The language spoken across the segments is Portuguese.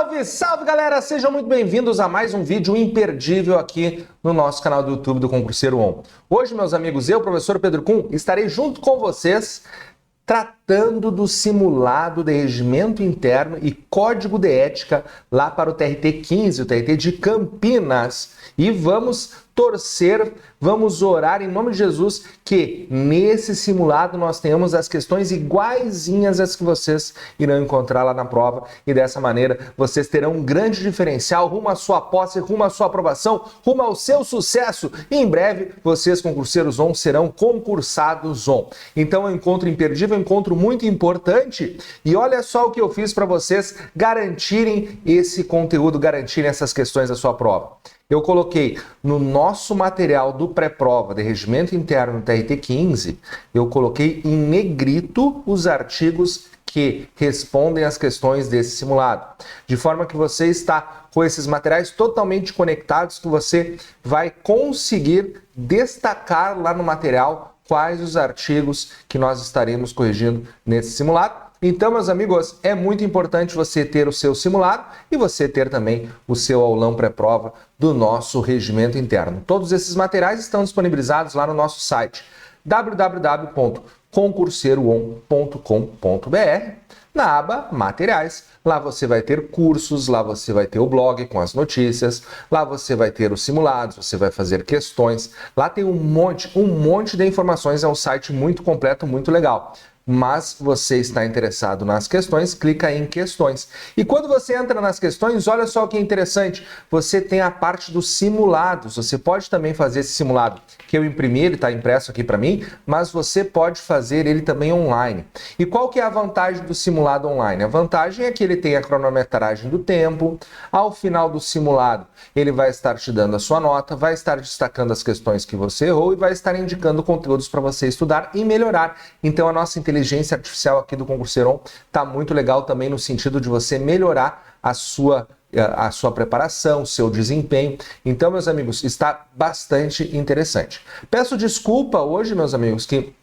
Salve, salve galera! Sejam muito bem-vindos a mais um vídeo imperdível aqui no nosso canal do YouTube do Concurseiro On. Hoje, meus amigos, eu, professor Pedro Kuhn, estarei junto com vocês tratando do simulado de regimento interno e código de ética lá para o TRT 15, o TRT de Campinas. E vamos torcer, vamos orar em nome de Jesus que nesse simulado nós tenhamos as questões iguaizinhas às que vocês irão encontrar lá na prova e dessa maneira vocês terão um grande diferencial rumo à sua posse, rumo à sua aprovação, rumo ao seu sucesso e em breve vocês, concurseiros ON, serão concursados ON. Então é um encontro imperdível, um encontro muito importante e olha só o que eu fiz para vocês garantirem esse conteúdo, garantirem essas questões da sua prova. Eu coloquei no nosso material do pré-prova de regimento interno TRT 15, eu coloquei em negrito os artigos que respondem às questões desse simulado. De forma que você está com esses materiais totalmente conectados, que você vai conseguir destacar lá no material quais os artigos que nós estaremos corrigindo nesse simulado. Então, meus amigos, é muito importante você ter o seu simulado e você ter também o seu aulão pré-prova do nosso regimento interno. Todos esses materiais estão disponibilizados lá no nosso site www.concurseiroon.com.br, na aba Materiais. Lá você vai ter cursos, lá você vai ter o blog com as notícias, lá você vai ter os simulados, você vai fazer questões. Lá tem um monte de informações, é um site muito completo, muito legal. Mas você está interessado nas questões, clica em questões. E quando você entra nas questões, olha só o que é interessante, você tem a parte dos simulados. Você pode também fazer esse simulado que eu imprimi, ele está impresso aqui para mim, mas você pode fazer ele também online. E qual que é a vantagem do simulado online? A vantagem é que ele tem a cronometragem do tempo, ao final do simulado ele vai estar te dando a sua nota, vai estar destacando as questões que você errou e vai estar indicando conteúdos para você estudar e melhorar. Então a nossa inteligência artificial aqui do Concurseiro On está muito legal também no sentido de você melhorar a sua preparação, o seu desempenho. Então, meus amigos, está bastante interessante. Peço desculpa hoje, meus amigos, que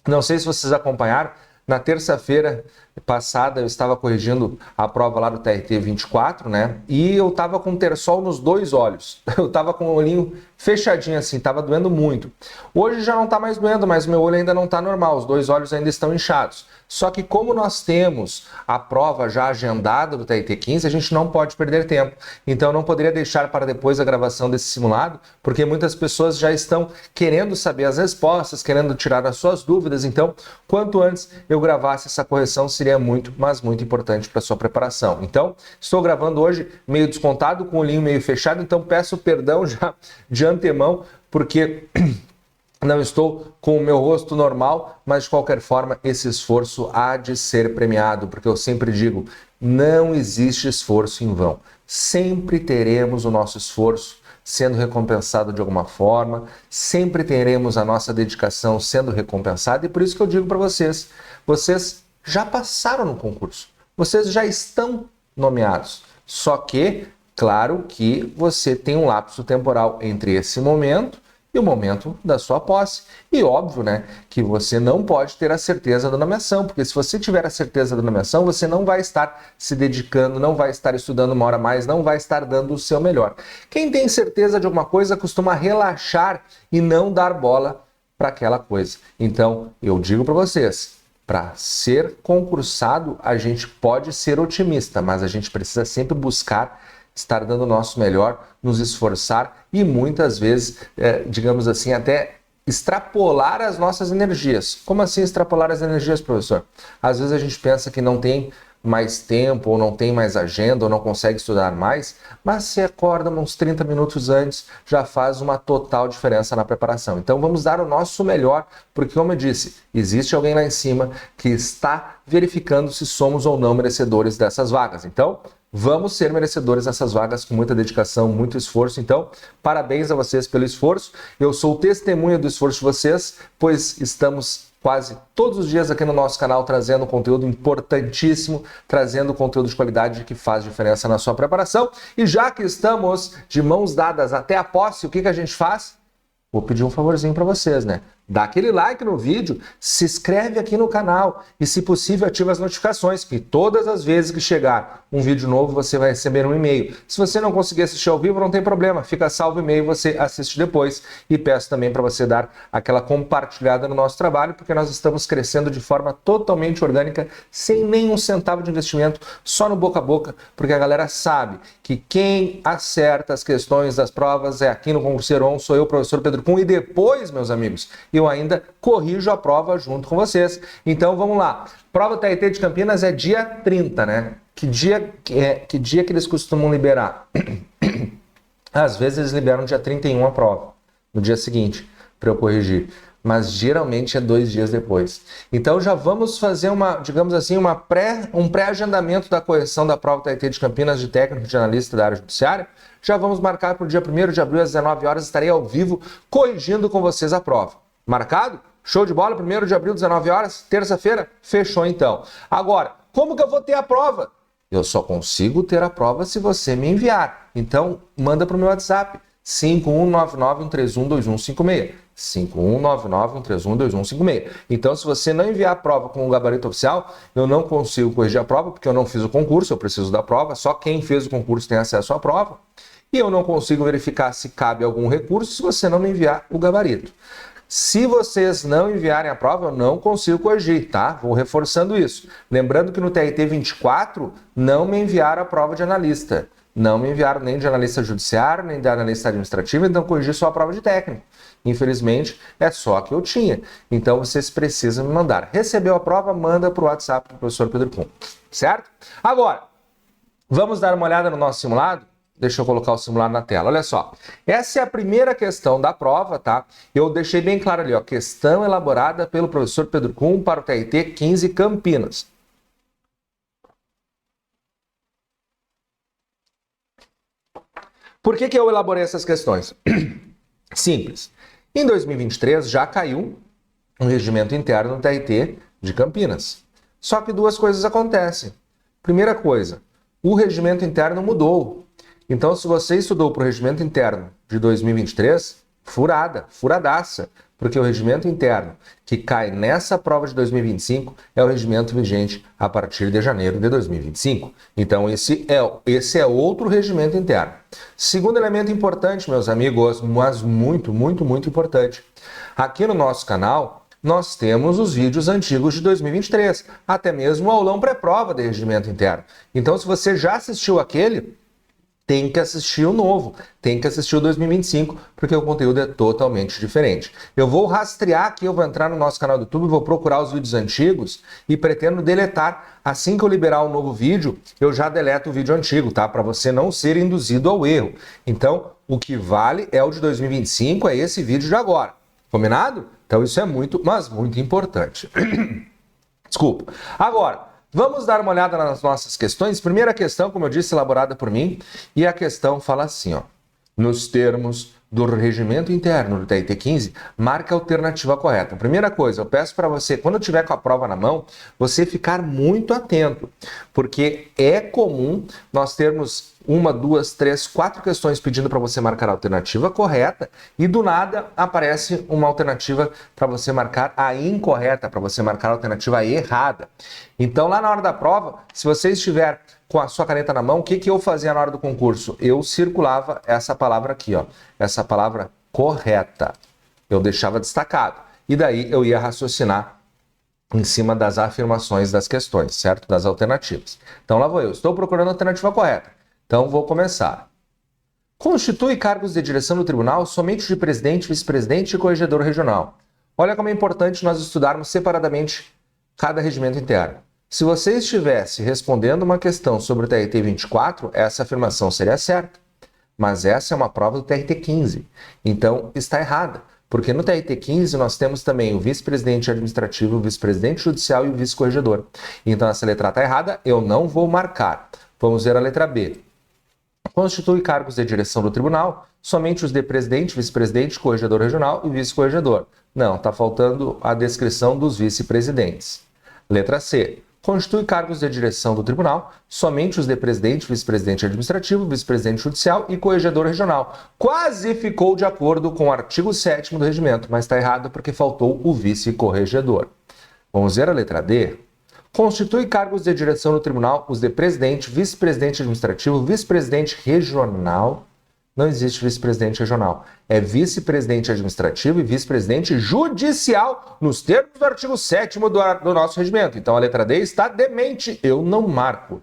não sei se vocês acompanharam, na terça-feira passada eu estava corrigindo a prova lá do TRT 24, né? E eu estava com terçol nos dois olhos. Eu estava com o olhinho fechadinho assim, estava doendo muito. Hoje já não está mais doendo, mas meu olho ainda não está normal, os dois olhos ainda estão inchados. Só que como nós temos a prova já agendada do TRT 15, a gente não pode perder tempo. Então eu não poderia deixar para depois a gravação desse simulado, porque muitas pessoas já estão querendo saber as respostas, querendo tirar as suas dúvidas. Então, quanto antes eu gravasse essa correção, seria muito, mas muito importante para a sua preparação. Então, estou gravando hoje meio descontado, com o olhinho meio fechado, então peço perdão já de antemão, porque não estou com o meu rosto normal, mas de qualquer forma esse esforço há de ser premiado, porque eu sempre digo, não existe esforço em vão. Sempre teremos o nosso esforço sendo recompensado de alguma forma, sempre teremos a nossa dedicação sendo recompensada e por isso que eu digo para vocês, vocês já passaram no concurso, vocês já estão nomeados, só que, claro que você tem um lapso temporal entre esse momento e o momento da sua posse. E óbvio, né, que você não pode ter a certeza da nomeação, porque se você tiver a certeza da nomeação, você não vai estar se dedicando, não vai estar estudando uma hora a mais, não vai estar dando o seu melhor. Quem tem certeza de alguma coisa costuma relaxar e não dar bola para aquela coisa. Então, eu digo para vocês, para ser concursado, a gente pode ser otimista, mas a gente precisa sempre buscar estar dando o nosso melhor, nos esforçar e muitas vezes, digamos assim, até extrapolar as nossas energias. Como assim extrapolar as energias, professor? Às vezes a gente pensa que não tem mais tempo, ou não tem mais agenda, ou não consegue estudar mais, mas se acorda uns 30 minutos antes, já faz uma total diferença na preparação. Então vamos dar o nosso melhor, porque como eu disse, existe alguém lá em cima que está verificando se somos ou não merecedores dessas vagas. Então, vamos ser merecedores dessas vagas com muita dedicação, muito esforço. Então, parabéns a vocês pelo esforço. Eu sou testemunha do esforço de vocês, pois estamos quase todos os dias aqui no nosso canal trazendo conteúdo importantíssimo, trazendo conteúdo de qualidade que faz diferença na sua preparação. E já que estamos de mãos dadas até a posse, o que a gente faz? Vou pedir um favorzinho para vocês, né? dá aquele like no vídeo, se inscreve aqui no canal e, se possível, ativa as notificações, que todas as vezes que chegar um vídeo novo, você vai receber um e-mail. Se você não conseguir assistir ao vivo, não tem problema, fica salvo o e-mail e você assiste depois. E peço também para você dar aquela compartilhada no nosso trabalho, porque nós estamos crescendo de forma totalmente orgânica, sem nenhum centavo de investimento, só no boca a boca, porque a galera sabe que quem acerta as questões das provas é aqui no Concurseiro On, sou eu, professor Pedro Kuhn, e depois, meus amigos, eu ainda corrijo a prova junto com vocês. Então vamos lá. Prova TRT de Campinas é dia 30, né? Que dia que eles costumam liberar? Às vezes eles liberam dia 31 a prova, no dia seguinte, para eu corrigir. Mas geralmente é 2 dias depois. Então já vamos fazer digamos assim, um pré-agendamento da correção da prova TRT de Campinas de técnico de analista da área judiciária. Já vamos marcar para o dia 1º de abril às 19 horas, estarei ao vivo corrigindo com vocês a prova. Marcado? Show de bola, 1º de abril, 19 horas, terça-feira? Fechou então. Agora, como que eu vou ter a prova? Eu só consigo ter a prova se você me enviar. Então, manda para o meu WhatsApp, 5199-131-2156. 5199-131-2156. Então, se você não enviar a prova com o gabarito oficial, eu não consigo corrigir a prova, porque eu não fiz o concurso, eu preciso da prova, só quem fez o concurso tem acesso à prova. E eu não consigo verificar se cabe algum recurso se você não me enviar o gabarito. Se vocês não enviarem a prova, eu não consigo corrigir, tá? Vou reforçando isso. Lembrando que no TRT 24, não me enviaram a prova de analista. Não me enviaram nem de analista judiciário, nem de analista administrativo, então corrigi só a prova de técnico. Infelizmente, é só a que eu tinha. Então, vocês precisam me mandar. Recebeu a prova, manda para o WhatsApp do professor Pedro Kuhn, certo? Agora, vamos dar uma olhada no nosso simulado? Deixa eu colocar o simulado na tela. Olha só, essa é a primeira questão da prova, tá? Eu deixei bem claro ali, ó, questão elaborada pelo professor Pedro Kuhn para o TRT 15 Campinas. Por que eu elaborei essas questões? Simples. Em 2023 já caiu um regimento interno no TRT de Campinas. Só que 2 coisas acontecem. Primeira coisa, o regimento interno mudou. Então, se você estudou para o regimento interno de 2023, furadaça, porque o regimento interno que cai nessa prova de 2025 é o regimento vigente a partir de janeiro de 2025. Então, esse é outro regimento interno. Segundo elemento importante, meus amigos, mas muito, muito, muito importante. Aqui no nosso canal, nós temos os vídeos antigos de 2023, até mesmo o aulão pré-prova de regimento interno. Então, se você já assistiu aquele, tem que assistir o novo, tem que assistir o 2025, porque o conteúdo é totalmente diferente. Eu vou rastrear aqui, eu vou entrar no nosso canal do YouTube, vou procurar os vídeos antigos e pretendo deletar. Assim que eu liberar um novo vídeo, eu já deleto o vídeo antigo, tá? Para você não ser induzido ao erro. Então, o que vale é o de 2025, é esse vídeo de agora. Combinado? Então, isso é muito, mas muito importante. Desculpa. Agora, vamos dar uma olhada nas nossas questões. Primeira questão, como eu disse, elaborada por mim. E a questão fala assim, ó. Nos termos do regimento interno do TRT 15, marca a alternativa correta. Primeira coisa, eu peço para você, quando tiver com a prova na mão, você ficar muito atento, porque é comum nós termos 1, 2, 3, 4 questões pedindo para você marcar a alternativa correta e do nada aparece uma alternativa para você marcar a incorreta, para você marcar a alternativa errada. Então, lá na hora da prova, se você estiver com a sua caneta na mão, o que eu fazia na hora do concurso? Eu circulava essa palavra aqui, ó, essa palavra correta. Eu deixava destacado. E daí eu ia raciocinar em cima das afirmações das questões, certo? Das alternativas. Então lá vou eu. Estou procurando a alternativa correta. Então vou começar. Constitui cargos de direção do tribunal somente de presidente, vice-presidente e corregedor regional. Olha como é importante nós estudarmos separadamente cada regimento interno. Se você estivesse respondendo uma questão sobre o TRT 24, essa afirmação seria certa. Mas essa é uma prova do TRT 15. Então, está errada. Porque no TRT 15 nós temos também o vice-presidente administrativo, o vice-presidente judicial e o vice-corregedor. Então, essa letra está errada, eu não vou marcar. Vamos ver a letra B. Constitui cargos de direção do tribunal somente os de presidente, vice-presidente, corregedor regional e vice-corregedor. Não, está faltando a descrição dos vice-presidentes. Letra C. constitui cargos de direção do tribunal somente os de presidente, vice-presidente administrativo, vice-presidente judicial e corregedor regional. Quase ficou de acordo com o artigo 7º do regimento, mas está errado porque faltou o vice-corregedor. Vamos ver a letra D. Constitui cargos de direção no tribunal os de presidente, vice-presidente administrativo, vice-presidente regional. Não existe vice-presidente regional. É vice-presidente administrativo e vice-presidente judicial, nos termos do artigo 7º do nosso regimento. Então a letra D está demente, eu não marco.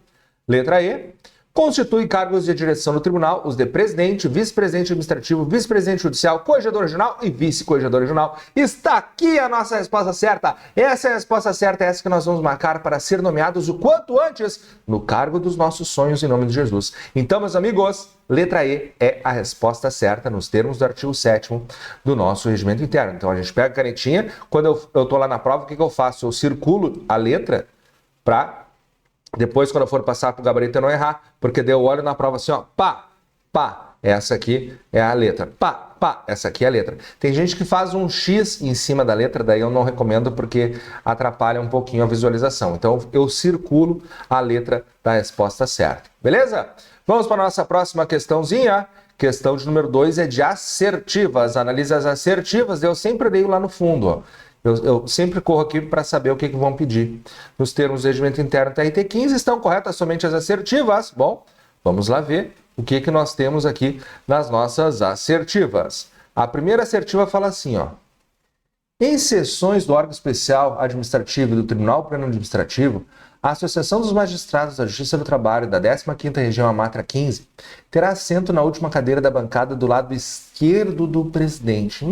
Letra E. Constitui cargos de direção no tribunal os de presidente, vice-presidente administrativo, vice-presidente judicial, corregedor regional e vice-corregedor regional. Está aqui a nossa resposta certa. Essa é a resposta certa, essa que nós vamos marcar para ser nomeados o quanto antes no cargo dos nossos sonhos em nome de Jesus. Então, meus amigos, letra E é a resposta certa nos termos do artigo 7º do nosso regimento interno. Então, a gente pega a canetinha, quando eu estou lá na prova, o que eu faço? Eu circulo a letra para... Depois, quando eu for passar para o gabarito, eu não errar, porque daí eu olho na prova assim, ó, pá, pá, essa aqui é a letra, pá, pá, essa aqui é a letra. Tem gente que faz um X em cima da letra, daí eu não recomendo porque atrapalha um pouquinho a visualização. Então, eu circulo a letra da resposta certa, beleza? Vamos para a nossa próxima questãozinha. Questão de número 2 é de assertivas. Analise as assertivas, eu sempre leio lá no fundo, ó. Eu sempre corro aqui para saber o que vão pedir. Nos termos do regimento interno TRT 15, estão corretas somente as assertivas? Bom, vamos lá ver o que nós temos aqui nas nossas assertivas. A primeira assertiva fala assim, ó. Em sessões do órgão especial administrativo e do Tribunal Pleno Administrativo, a Associação dos Magistrados da Justiça do Trabalho da 15ª Região Amatra 15 terá assento na última cadeira da bancada do lado esquerdo do presidente.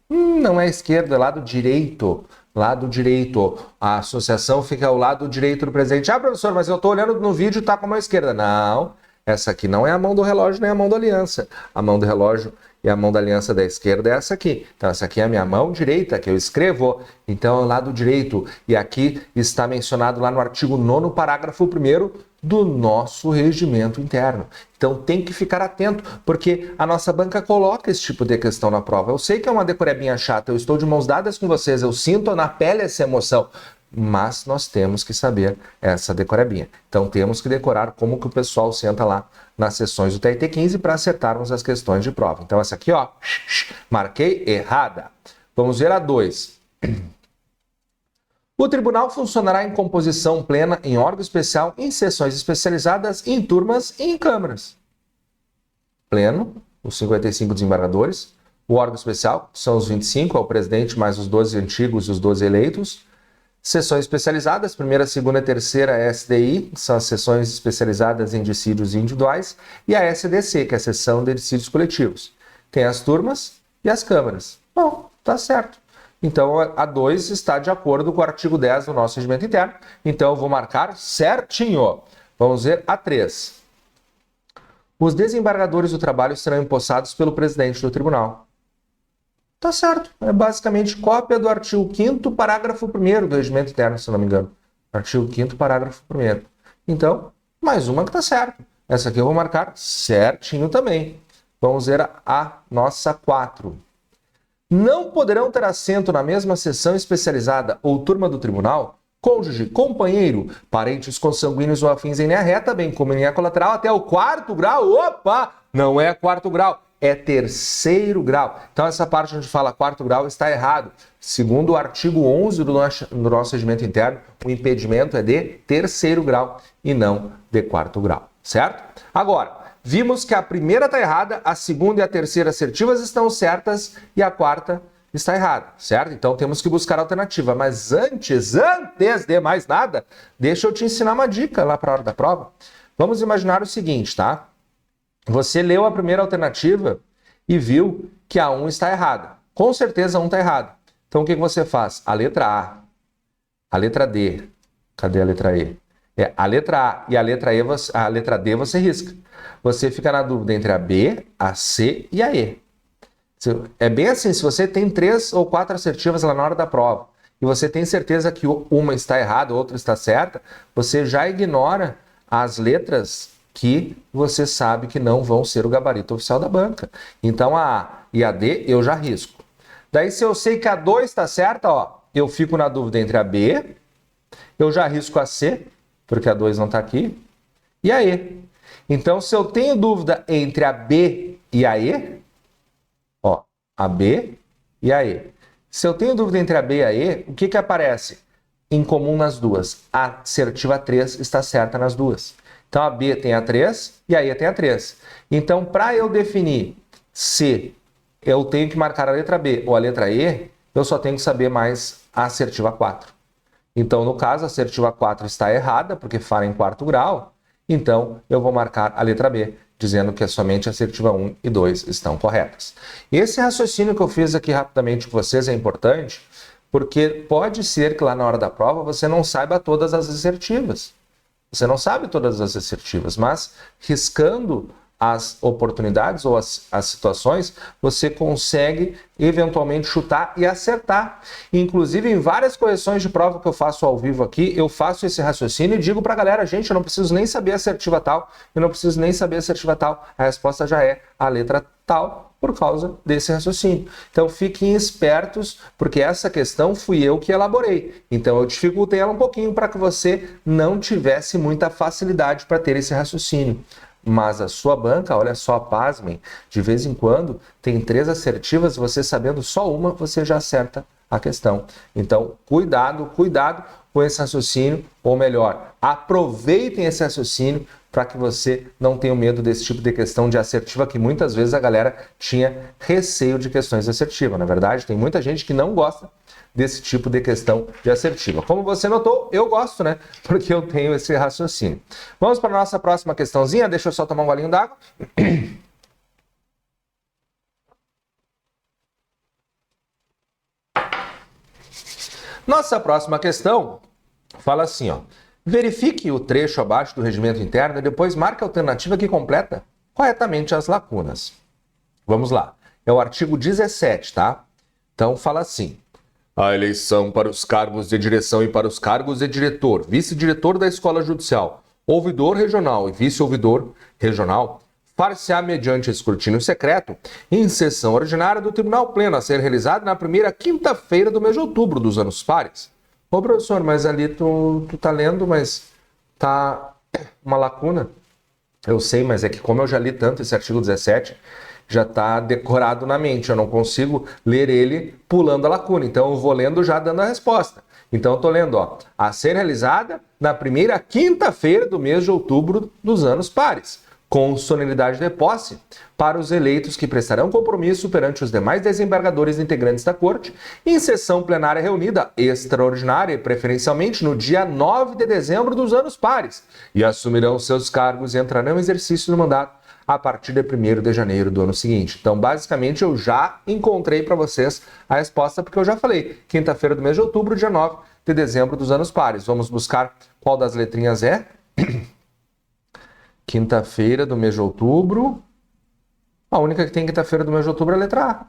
Não é esquerdo, é lado direito. Lado direito. A associação fica ao lado direito do presidente. Ah, professor, mas eu estou olhando no vídeo e está com a mão esquerda. Não, essa aqui não é a mão do relógio nem a mão da aliança. A mão do relógio e a mão da aliança da esquerda é essa aqui. Então, essa aqui é a minha mão direita, que eu escrevo. Então, é o lado direito. E aqui está mencionado lá no artigo 9º, parágrafo 1º do nosso regimento interno. Então, tem que ficar atento, porque a nossa banca coloca esse tipo de questão na prova. Eu sei que é uma decorebinha chata, eu estou de mãos dadas com vocês, eu sinto na pele essa emoção, mas nós temos que saber essa decorebinha. Então, temos que decorar como que o pessoal senta lá nas sessões do TRT 15 para acertarmos as questões de prova. Então, essa aqui, ó, marquei errada. Vamos ver a 2. O tribunal funcionará em composição plena, em órgão especial, em sessões especializadas, em turmas e em câmaras. Pleno, os 55 desembargadores. O órgão especial são os 25, é o presidente mais os 12 antigos e os 12 eleitos. Sessões especializadas, primeira, segunda e terceira SDI, são as sessões especializadas em dissídios individuais. E a SDC, que é a sessão de dissídios coletivos. Tem as turmas e as câmaras. Bom, tá certo. Então, a 2 está de acordo com o artigo 10 do nosso regimento interno. Então, eu vou marcar certinho. Vamos ver a 3. Os desembargadores do trabalho serão empossados pelo presidente do tribunal. Tá certo. É basicamente cópia do artigo 5º, parágrafo 1º do regimento interno, se não me engano. Artigo 5º, parágrafo 1º. Então, mais uma que tá certo. Essa aqui eu vou marcar certinho também. Vamos ver a nossa 4. Não poderão ter assento na mesma sessão especializada ou turma do tribunal cônjuge, companheiro, parentes consanguíneos ou afins em linha reta, bem como em linha colateral até o 4º grau. Opa! Não é 4º grau, é 3º grau. Então essa parte onde fala 4º grau está errado. Segundo o artigo 11 do nosso regimento interno, o impedimento é de 3º grau e não de 4º grau, certo? Agora, vimos que a primeira está errada, a segunda e a terceira assertivas estão certas e a quarta está errada, certo? Então temos que buscar a alternativa. Mas antes de mais nada, deixa eu te ensinar uma dica lá para a hora da prova. Vamos imaginar o seguinte, tá? Você leu a primeira alternativa e viu que a 1 está errada. Com certeza a 1 está errada. Então o que você faz? A letra A, a letra D, cadê a letra E? A letra A e a letra D você risca. Você fica na dúvida entre a B, a C e a E. É bem assim, se você tem 3 ou 4 assertivas lá na hora da prova e você tem certeza que uma está errada, outra está certa, você já ignora as letras que você sabe que não vão ser o gabarito oficial da banca. Então a A e a D eu já risco. Daí se eu sei que a 2 está certa, ó, eu fico na dúvida entre a B, Eu já risco a C, porque a 2 não está aqui, e a E. Então, se eu tenho dúvida entre a B e a E, ó, a B e a E. Se eu tenho dúvida entre a B e a E, o que aparece em comum nas duas? A assertiva 3 está certa nas duas. Então, a B tem a 3 e a E tem a 3. Então, para eu definir se eu tenho que marcar a letra B ou a letra E, eu só tenho que saber mais a assertiva 4. Então, no caso, a assertiva 4 está errada, porque fala em quarto grau. Então, eu vou marcar a letra B, dizendo que somente a assertiva 1 e 2 estão corretas. Esse raciocínio que eu fiz aqui rapidamente com vocês é importante, porque pode ser que lá na hora da prova você não saiba todas as assertivas. Você não sabe todas as assertivas, mas riscando as oportunidades ou as situações, você consegue eventualmente chutar e acertar. Inclusive, em várias correções de prova que eu faço ao vivo aqui, eu faço esse raciocínio e digo para a galera, gente, eu não preciso nem saber a assertiva tal, eu não preciso nem saber a assertiva tal, a resposta já é a letra tal, por causa desse raciocínio. Então, fiquem espertos, porque essa questão fui eu que elaborei. Então, eu dificultei ela um pouquinho para que você não tivesse muita facilidade para ter esse raciocínio. Mas a sua banca, olha só, pasmem, de vez em quando tem 3 assertivas, você sabendo só uma, você já acerta a questão. Então, cuidado com esse raciocínio, ou melhor, aproveitem esse raciocínio para que você não tenha medo desse tipo de questão de assertiva, que muitas vezes a galera tinha receio de questões assertivas. Na verdade, tem muita gente que não gosta desse tipo de questão de assertiva. Como você notou, eu gosto, né? Porque eu tenho esse raciocínio. Vamos para a nossa próxima questãozinha. Deixa eu só tomar um golinho d'água. Nossa próxima questão fala assim, ó. Verifique o trecho abaixo do regimento interno e depois marque a alternativa que completa corretamente as lacunas. Vamos lá. É o artigo 17, tá? Então fala assim. A eleição para os cargos de direção e para os cargos de diretor, vice-diretor da Escola Judicial, ouvidor regional e vice-ouvidor regional, far-se-á mediante escrutínio secreto em sessão ordinária do Tribunal Pleno a ser realizada na primeira quinta-feira do mês de outubro dos anos pares. Ô professor, mas ali tu tá lendo, mas tá uma lacuna. Eu sei, mas é que como eu já li tanto esse artigo 17... já está decorado na mente, eu não consigo ler ele pulando a lacuna, então eu vou lendo já dando a resposta. Então eu estou lendo, ó, a ser realizada na primeira quinta-feira do mês de outubro dos anos pares, com solenidade de posse para os eleitos que prestarão compromisso perante os demais desembargadores integrantes da Corte, em sessão plenária reunida extraordinária e preferencialmente no dia 9 de dezembro dos anos pares, e assumirão seus cargos e entrarão em exercício do mandato a partir de 1º de janeiro do ano seguinte. Então, basicamente, eu já encontrei para vocês a resposta, porque eu já falei. Quinta-feira do mês de outubro, dia 9 de dezembro dos anos pares. Vamos buscar qual das letrinhas é? Quinta-feira do mês de outubro. A única que tem quinta-feira do mês de outubro é a letra A.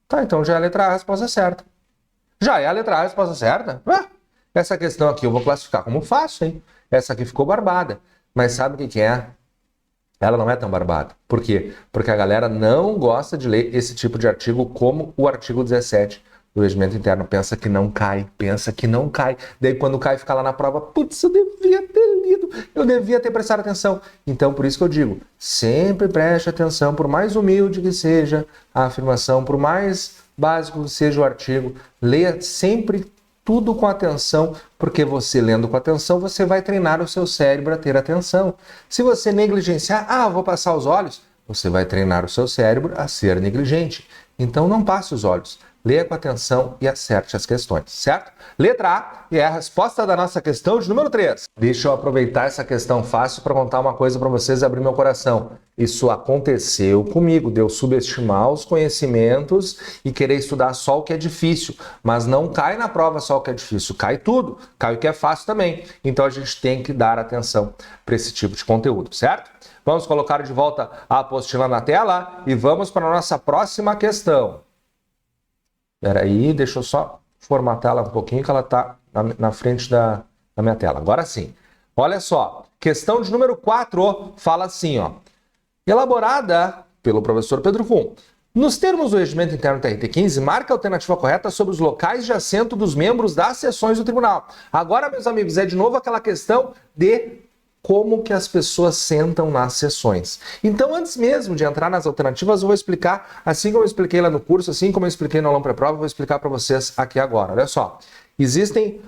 Tá, então já é a letra A a resposta certa. Já é a letra A a resposta certa? Essa questão aqui eu vou classificar como fácil, hein? Essa aqui ficou barbada. Mas sabe o que é? Ela não é tão barbada. Por quê? Porque a galera não gosta de ler esse tipo de artigo como o artigo 17 do regimento interno. Pensa que não cai, Daí quando cai, fica lá na prova, putz, eu devia ter lido, eu devia ter prestado atenção. Então, por isso que eu digo, sempre preste atenção, por mais humilde que seja a afirmação, por mais básico que seja o artigo, leia sempre tudo com atenção, porque você lendo com atenção, você vai treinar o seu cérebro a ter atenção. Se você negligenciar, vou passar os olhos, você vai treinar o seu cérebro a ser negligente. Então não passe os olhos, leia com atenção e acerte as questões, certo? Letra A é a resposta da nossa questão de número 3. Deixa eu aproveitar essa questão fácil para contar uma coisa para vocês e abrir meu coração. Isso aconteceu comigo, de eu subestimar os conhecimentos e querer estudar só o que é difícil. Mas não cai na prova só o que é difícil, cai tudo, cai o que é fácil também. Então a gente tem que dar atenção para esse tipo de conteúdo, certo? Vamos colocar de volta a apostila na tela e vamos para a nossa próxima questão. Espera aí, deixa eu só formatar ela um pouquinho que ela está na frente da minha tela. Agora sim. Olha só, questão de número 4 fala assim, ó. Elaborada pelo professor Pedro Kuhn, Nos termos do regimento interno TRT15, marca a alternativa correta sobre os locais de assento dos membros das sessões do tribunal. Agora, meus amigos, é de novo aquela questão de como que as pessoas sentam nas sessões. Então, antes mesmo de entrar nas alternativas, eu vou explicar, assim como eu expliquei lá no curso, assim como eu expliquei no aulão pré-prova, eu vou explicar para vocês aqui agora. Olha só, existem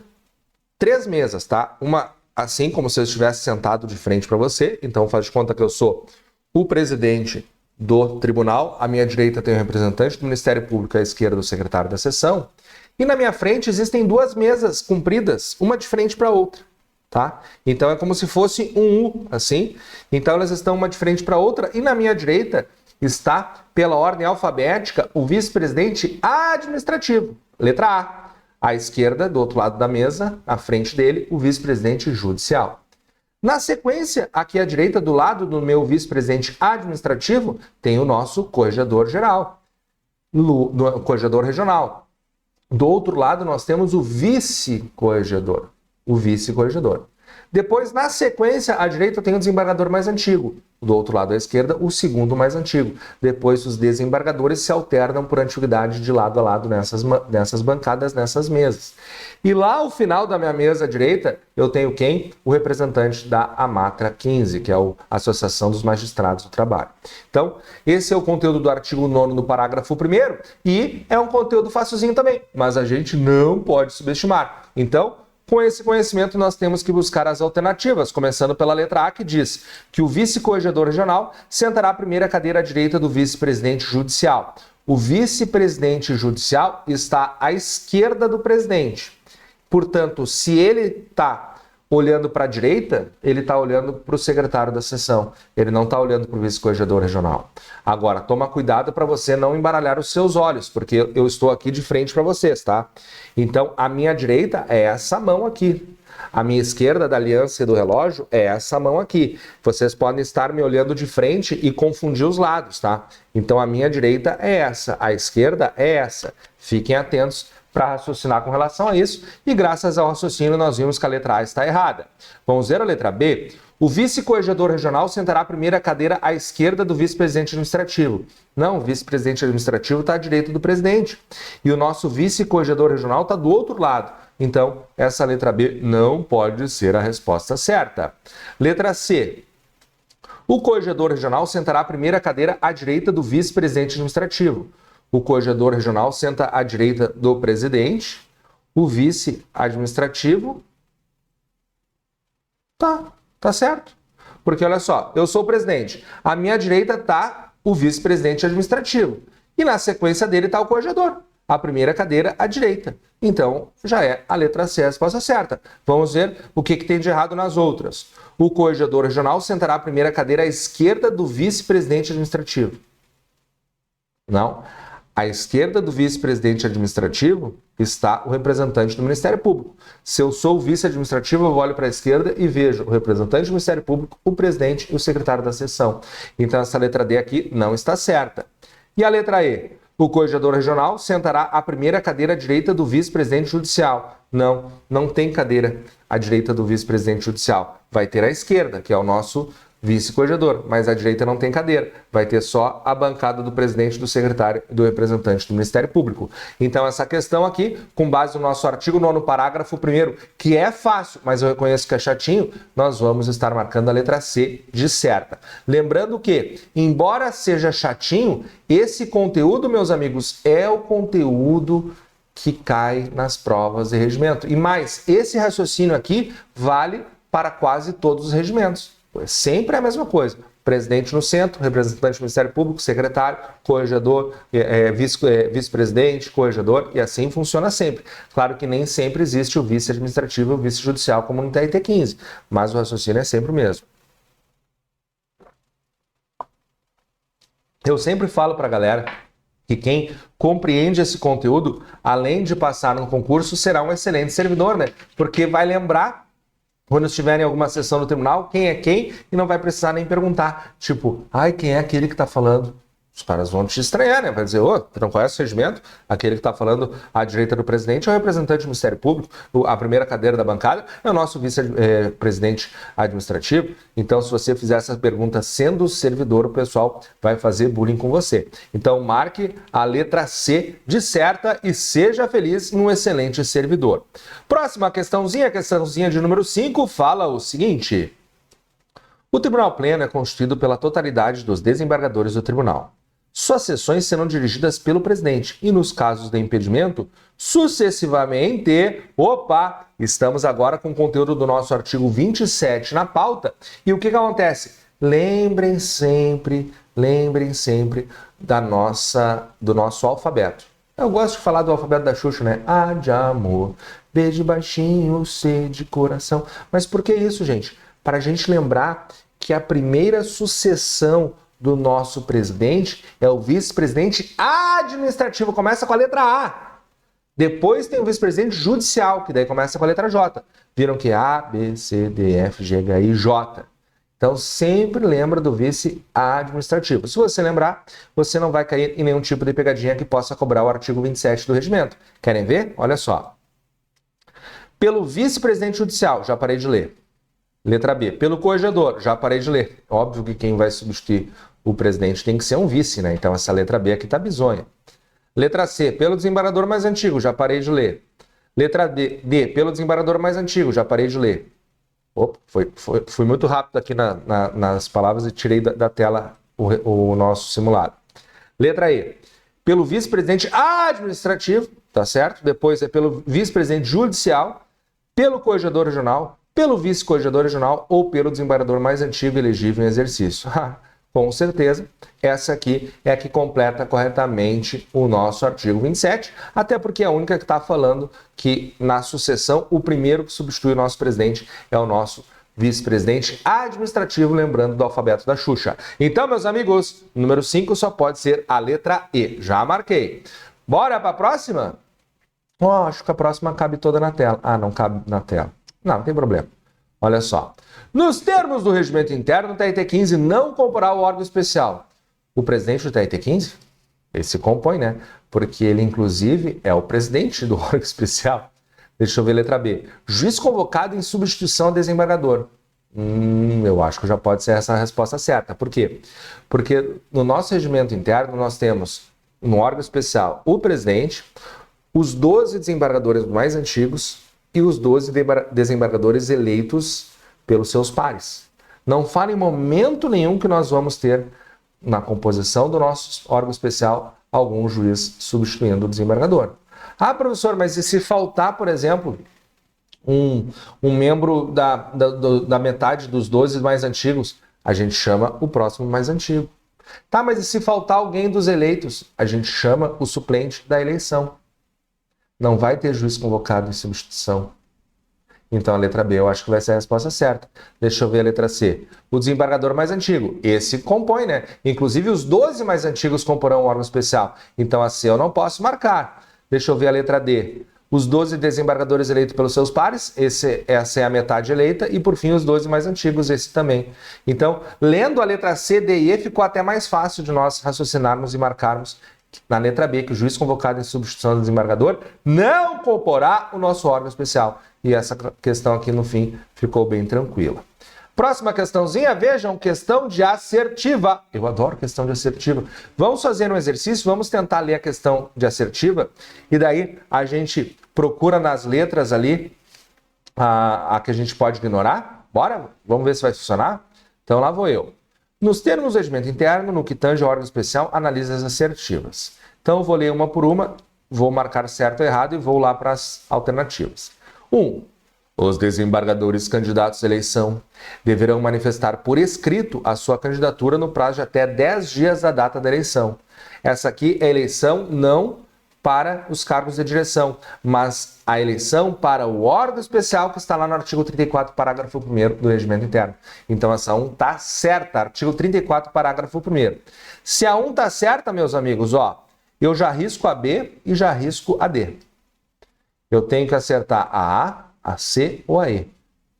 3 mesas, tá? Uma assim como se eu estivesse sentado de frente para você, então faz de conta que eu sou o presidente do tribunal, à minha direita tem o representante do Ministério Público, à esquerda o secretário da sessão, e na minha frente existem 2 mesas compridas, uma de frente para a outra, tá? Então é como se fosse um U, assim, então elas estão uma de frente para a outra, e na minha direita está, pela ordem alfabética, o vice-presidente administrativo, letra A. À esquerda, do outro lado da mesa, à frente dele, o vice-presidente judicial. Na sequência, aqui à direita, do lado do meu vice-presidente administrativo, tem o nosso corregedor geral, o corregedor regional. Do outro lado, nós temos o vice-corregedor. Depois, na sequência, à direita tem o desembargador mais antigo. Do outro lado à esquerda, o segundo mais antigo. Depois, os desembargadores se alternam por antiguidade de lado a lado nessas bancadas, nessas mesas. E lá ao final da minha mesa à direita, eu tenho quem? O representante da AMATRA 15, que é a Associação dos Magistrados do Trabalho. Então, esse é o conteúdo do artigo 9º no parágrafo 1º e é um conteúdo facilzinho também, mas a gente não pode subestimar. Então, com esse conhecimento, nós temos que buscar as alternativas, começando pela letra A, que diz que o vice-corregedor regional sentará a primeira cadeira à direita do vice-presidente judicial. O vice-presidente judicial está à esquerda do presidente. Portanto, se ele está olhando para a direita, ele está olhando para o secretário da sessão. Ele não está olhando para o vice-corregedor regional. Agora, toma cuidado para você não embaralhar os seus olhos, porque eu estou aqui de frente para vocês, tá? Então, a minha direita é essa mão aqui. A minha esquerda da aliança e do relógio é essa mão aqui. Vocês podem estar me olhando de frente e confundir os lados, tá? Então, a minha direita é essa, a esquerda é essa. Fiquem atentos para raciocinar com relação a isso, e graças ao raciocínio nós vimos que a letra A está errada. Vamos ver a letra B? O vice-corregedor regional sentará a primeira cadeira à esquerda do vice-presidente administrativo. Não, o vice-presidente administrativo está à direita do presidente. E o nosso vice-corregedor regional está do outro lado. Então, essa letra B não pode ser a resposta certa. Letra C. O corregedor regional sentará a primeira cadeira à direita do vice-presidente administrativo. O corregedor regional senta à direita do presidente, o vice administrativo. Tá certo. Porque olha só, eu sou o presidente. À minha direita está o vice-presidente administrativo. E na sequência dele está o corregedor. A primeira cadeira à direita. Então, já é a letra C a resposta certa. Vamos ver o que tem de errado nas outras. O corregedor regional sentará a primeira cadeira à esquerda do vice-presidente administrativo. Não. À esquerda do vice-presidente administrativo está o representante do Ministério Público. Se eu sou o vice-administrativo, eu olho para a esquerda e vejo o representante do Ministério Público, o presidente e o secretário da sessão. Então essa letra D aqui não está certa. E a letra E? O corregedor regional sentará a primeira cadeira à direita do vice-presidente judicial. Não, não tem cadeira à direita do vice-presidente judicial. Vai ter à esquerda, que é o nosso vice-corregedor, mas à direita não tem cadeira. Vai ter só a bancada do presidente, do secretário e do representante do Ministério Público. Então essa questão aqui, com base no nosso artigo 9º, parágrafo 1º, que é fácil, mas eu reconheço que é chatinho, nós vamos estar marcando a letra C de certa. Lembrando que, embora seja chatinho, esse conteúdo, meus amigos, é o conteúdo que cai nas provas de regimento. E mais, esse raciocínio aqui vale para quase todos os regimentos. Sempre é a mesma coisa. Presidente no centro, representante do Ministério Público, secretário, corregedor, vice-presidente, corregedor, e assim funciona sempre. Claro que nem sempre existe o vice-administrativo e o vice-judicial como no TRT 15, mas o raciocínio é sempre o mesmo. Eu sempre falo para a galera que quem compreende esse conteúdo, além de passar no concurso, será um excelente servidor, né? Porque vai lembrar, quando estiver em alguma sessão do tribunal, quem é quem, e não vai precisar nem perguntar. Tipo, ai, quem é aquele que está falando? Os caras vão te estranhar, né? Vai dizer, ô, tu não conhece o regimento? Aquele que está falando à direita do presidente é o representante do Ministério Público, a primeira cadeira da bancada é o nosso vice-presidente administrativo. Então, se você fizer essa pergunta sendo servidor, o pessoal vai fazer bullying com você. Então, marque a letra C de certa e seja feliz num excelente servidor. Próxima questãozinha, questãozinha de número 5, fala o seguinte: o Tribunal Pleno é constituído pela totalidade dos desembargadores do Tribunal. Suas sessões serão dirigidas pelo presidente e, nos casos de impedimento, sucessivamente... Opa! Estamos agora com o conteúdo do nosso artigo 27 na pauta. E o que acontece? Lembrem sempre do nosso alfabeto. Eu gosto de falar do alfabeto da Xuxa, né? A de amor, B de baixinho, C de coração. Mas por que isso, gente? Para a gente lembrar que a primeira sucessão do nosso presidente é o vice-presidente administrativo, começa com a letra A. Depois tem o vice-presidente judicial, que daí começa com a letra J. Viram que A, B, C, D, F, G, H, I, J. Então sempre lembra do vice administrativo. Se você lembrar, você não vai cair em nenhum tipo de pegadinha que possa cobrar o artigo 27 do regimento. Querem ver? Olha só. Pelo vice-presidente judicial, já parei de ler. Letra B, pelo corregedor, já parei de ler. Óbvio que quem vai substituir o presidente tem que ser um vice, né? Então essa letra B aqui tá bizonha. Letra C, pelo desembargador mais antigo, já parei de ler. Letra D, pelo desembargador mais antigo, já parei de ler. Opa, fui muito rápido aqui nas palavras e tirei da tela o nosso simulado. Letra E, pelo vice-presidente administrativo, tá certo? Depois é pelo vice-presidente judicial, pelo corregedor regional, pelo vice-corregedor regional ou pelo desembargador mais antigo elegível em exercício. Com certeza, essa aqui é a que completa corretamente o nosso artigo 27, até porque é a única que está falando que na sucessão o primeiro que substitui o nosso presidente é o nosso vice-presidente administrativo, lembrando do alfabeto da Xuxa. Então, meus amigos, número 5 só pode ser a letra E. Já marquei. Bora para a próxima? Acho que a próxima cabe toda na tela. Ah, não cabe na tela. Não tem problema. Olha só. Nos termos do regimento interno, o TRT 15 não comporá o órgão especial. O presidente do TRT 15? Ele se compõe, né? Porque ele, inclusive, é o presidente do órgão especial. Deixa eu ver a letra B. Juiz convocado em substituição a desembargador. Eu acho que já pode ser essa a resposta certa. Por quê? Porque no nosso regimento interno, nós temos, no órgão especial, o presidente, os 12 desembargadores mais antigos, e os 12 desembargadores eleitos pelos seus pares. Não fala em momento nenhum que nós vamos ter, na composição do nosso órgão especial, algum juiz substituindo o desembargador. Ah, professor, mas e se faltar, por exemplo, um membro da metade dos 12 mais antigos? A gente chama o próximo mais antigo. Tá, mas e se faltar alguém dos eleitos? A gente chama o suplente da eleição. Não vai ter juiz convocado em substituição. Então a letra B eu acho que vai ser a resposta certa. Deixa eu ver a letra C. O desembargador mais antigo. Esse compõe, né? Inclusive os 12 mais antigos comporão um órgão especial. Então a C eu não posso marcar. Deixa eu ver a letra D. Os 12 desembargadores eleitos pelos seus pares. Essa é a metade eleita. E por fim os 12 mais antigos, esse também. Então, lendo a letra C, D e E, ficou até mais fácil de nós raciocinarmos e marcarmos na letra B, que o juiz convocado em substituição do desembargador não comporá o nosso órgão especial. E essa questão aqui no fim ficou bem tranquila. Próxima questãozinha, vejam, questão de assertiva. Eu adoro questão de assertiva. Vamos fazer um exercício, vamos tentar ler a questão de assertiva e daí a gente procura nas letras ali a que a gente pode ignorar. Bora? Vamos ver se vai funcionar? Então lá vou eu. Nos termos do regimento interno, no que tange ao órgão especial, analisa as assertivas. Então eu vou ler uma por uma, vou marcar certo ou errado e vou lá para as alternativas. 1. Os desembargadores candidatos à eleição deverão manifestar por escrito a sua candidatura no prazo de até 10 dias da data da eleição. Essa aqui é a eleição não para os cargos de direção, mas a eleição para o órgão especial que está lá no artigo 34, parágrafo 1º do regimento interno. Então essa 1 está certa, artigo 34, parágrafo 1º. Se a 1 está certa, meus amigos, eu já risco a B e já risco a D. Eu tenho que acertar a A, C ou a E.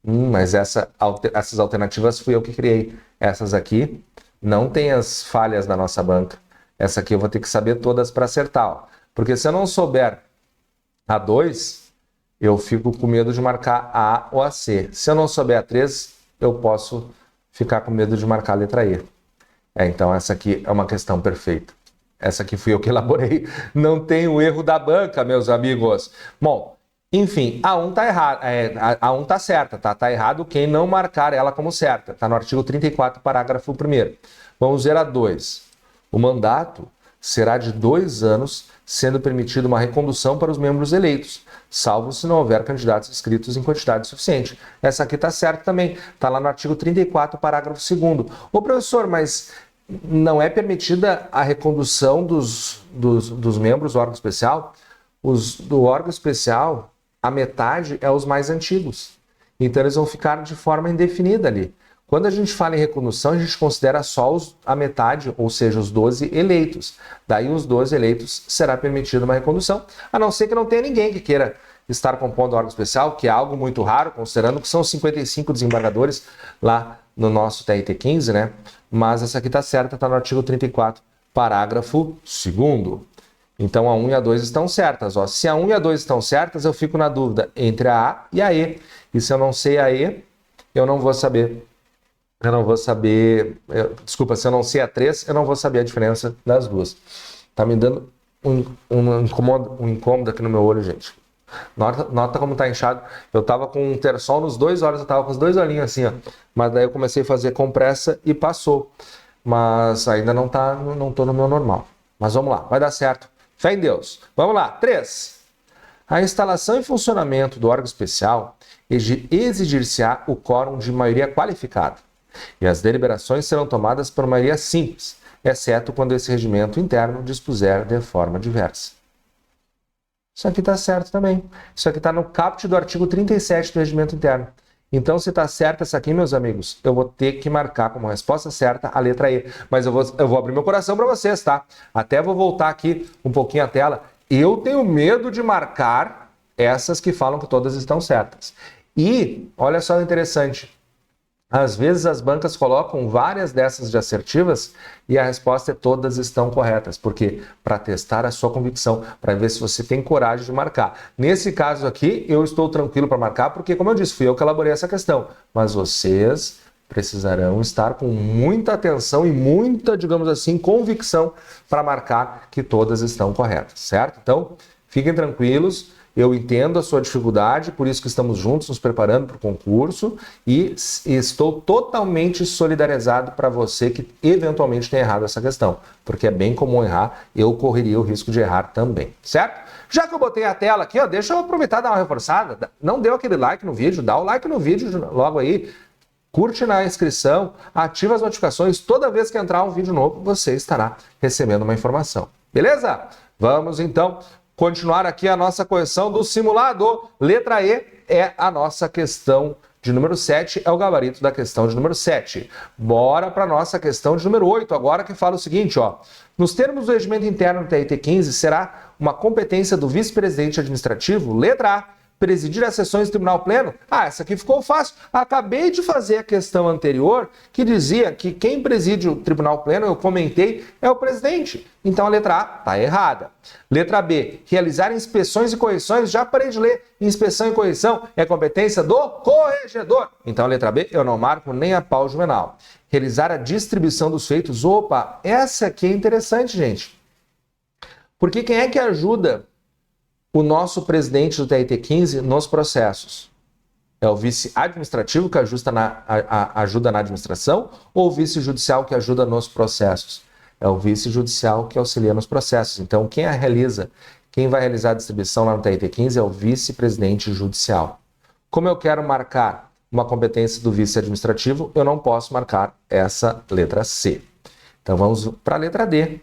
Mas essas alternativas fui eu que criei. Essas aqui não tem as falhas da nossa banca. Essa aqui eu vou ter que saber todas para acertar, ó. Porque se eu não souber a 2, eu fico com medo de marcar a A ou a C. Se eu não souber a 3, eu posso ficar com medo de marcar a letra E. Então essa aqui é uma questão perfeita. Essa aqui fui eu que elaborei. Não tem o erro da banca, meus amigos. Bom, enfim, a 1 tá errada. A 1 tá certa, tá? Tá errado quem não marcar ela como certa. Tá no artigo 34, parágrafo 1º. Vamos ver a 2. O mandato será de 2 anos, sendo permitida uma recondução para os membros eleitos, salvo se não houver candidatos inscritos em quantidade suficiente. Essa aqui está certa também, está lá no artigo 34, parágrafo 2º. Ô professor, mas não é permitida a recondução dos membros do órgão especial? Do órgão especial, a metade é os mais antigos. Então eles vão ficar de forma indefinida ali. Quando a gente fala em recondução, a gente considera só a metade, ou seja, os 12 eleitos. Daí os 12 eleitos será permitida uma recondução, a não ser que não tenha ninguém que queira estar compondo o órgão especial, que é algo muito raro, considerando que são 55 desembargadores lá no nosso TRT 15, né? Mas essa aqui está certa, está no artigo 34, parágrafo 2º. Então a 1 e a 2 estão certas. Ó. Se a 1 e a 2 estão certas, eu fico na dúvida entre a A e a E. E se eu não sei a E, eu não vou saber. Desculpa, se eu não sei a 3, eu não vou saber a diferença das duas. Tá me dando um incômodo aqui no meu olho, gente. Nota como tá inchado. Eu tava com um terçol nos 2 olhos, eu tava com os 2 olhinhos assim, ó. Mas daí eu comecei a fazer compressa e passou. Mas ainda não tô no meu normal. Mas vamos lá, vai dar certo. Fé em Deus. Vamos lá. 3. A instalação e funcionamento do órgão especial exigir-se-á o quórum de maioria qualificada. E as deliberações serão tomadas por maioria simples, exceto quando esse regimento interno dispuser de forma diversa. Isso aqui está certo também. Isso aqui está no caput do artigo 37 do regimento interno. Então, se está certa essa aqui, meus amigos, eu vou ter que marcar como resposta certa a letra E. Mas eu vou abrir meu coração para vocês, tá? Até vou voltar aqui um pouquinho a tela. Eu tenho medo de marcar essas que falam que todas estão certas. E, olha só o interessante. Às vezes as bancas colocam várias dessas de assertivas e a resposta é todas estão corretas. Por quê? Para testar a sua convicção, para ver se você tem coragem de marcar. Nesse caso aqui, eu estou tranquilo para marcar, porque, como eu disse, fui eu que elaborei essa questão. Mas vocês precisarão estar com muita atenção e muita, digamos assim, convicção para marcar que todas estão corretas, certo? Então, fiquem tranquilos. Eu entendo a sua dificuldade, por isso que estamos juntos nos preparando para o concurso e estou totalmente solidarizado para você que eventualmente tenha errado essa questão, porque é bem comum errar, eu correria o risco de errar também, certo? Já que eu botei a tela aqui, ó, deixa eu aproveitar e dar uma reforçada. Não deu aquele like no vídeo, dá o like no vídeo logo aí, curte na inscrição, ativa as notificações, toda vez que entrar um vídeo novo, você estará recebendo uma informação, beleza? Vamos então continuar aqui a nossa correção do simulado. Letra E é a nossa questão de número 7, é o gabarito da questão de número 7. Bora para a nossa questão de número 8, agora que fala o seguinte, ó. Nos termos do regimento interno do TRT 15, será uma competência do vice-presidente administrativo, letra A, presidir as sessões do Tribunal Pleno? Ah, essa aqui ficou fácil. Acabei de fazer a questão anterior que dizia que quem preside o Tribunal Pleno, eu comentei, é o presidente. Então a letra A está errada. Letra B, realizar inspeções e correções, já parei de ler. Inspeção e correção é competência do corregedor. Então a letra B eu não marco nem a pau juvenal. Realizar a distribuição dos feitos. Opa, essa aqui é interessante, gente. Porque quem é que ajuda o nosso presidente do TRT 15 nos processos? É o vice administrativo que ajuda na administração ou o vice judicial que ajuda nos processos? É o vice judicial que auxilia nos processos. Então, quem vai realizar a distribuição lá no TRT 15 é o vice-presidente judicial. Como eu quero marcar uma competência do vice administrativo, eu não posso marcar essa letra C. Então, vamos para a letra D.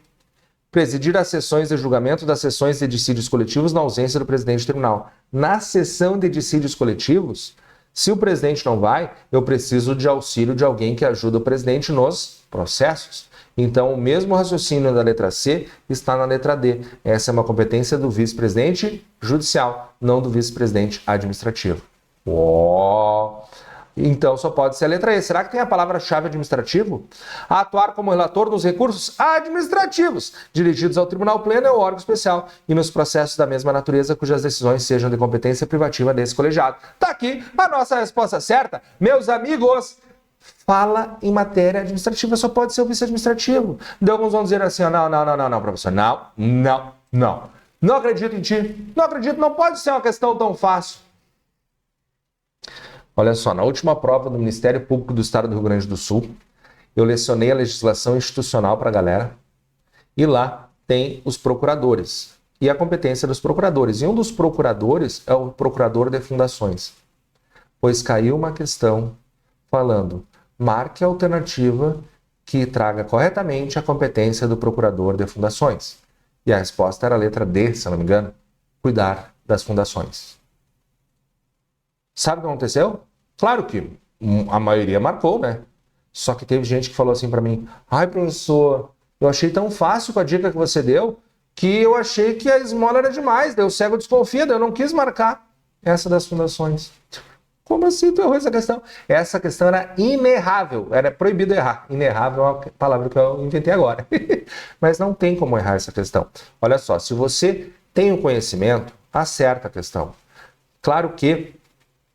Presidir as sessões de julgamento das sessões de dissídios coletivos na ausência do presidente do tribunal. Na sessão de dissídios coletivos, se o presidente não vai, eu preciso de auxílio de alguém que ajuda o presidente nos processos. Então, o mesmo raciocínio da letra C está na letra D. Essa é uma competência do vice-presidente judicial, não do vice-presidente administrativo. Então só pode ser a letra E. Será que tem a palavra-chave administrativo? Atuar como relator nos recursos administrativos dirigidos ao Tribunal Pleno ou órgão especial e nos processos da mesma natureza cujas decisões sejam de competência privativa desse colegiado. Tá aqui a nossa resposta certa. Meus amigos, fala em matéria administrativa, só pode ser o vice-administrativo. Então alguns vão dizer assim, não, professor, não acredito em ti, não acredito, não pode ser uma questão tão fácil. Olha só, na última prova do Ministério Público do Estado do Rio Grande do Sul, eu lecionei a legislação institucional para a galera e lá tem os procuradores e a competência dos procuradores. E um dos procuradores é o procurador de fundações, pois caiu uma questão falando, marque a alternativa que traga corretamente a competência do procurador de fundações. E a resposta era a letra D, se eu não me engano, cuidar das fundações. Sabe o que aconteceu? Claro que a maioria marcou, né? Só que teve gente que falou assim para mim, ai professor, eu achei tão fácil com a dica que você deu, que eu achei que a esmola era demais, daí o cego desconfia, daí eu não quis marcar essa das fundações. Como assim tu errou essa questão? Essa questão era inerrável, era proibido errar. Inerrável é uma palavra que eu inventei agora. Mas não tem como errar essa questão. Olha só, se você tem o conhecimento, acerta a questão. Claro que,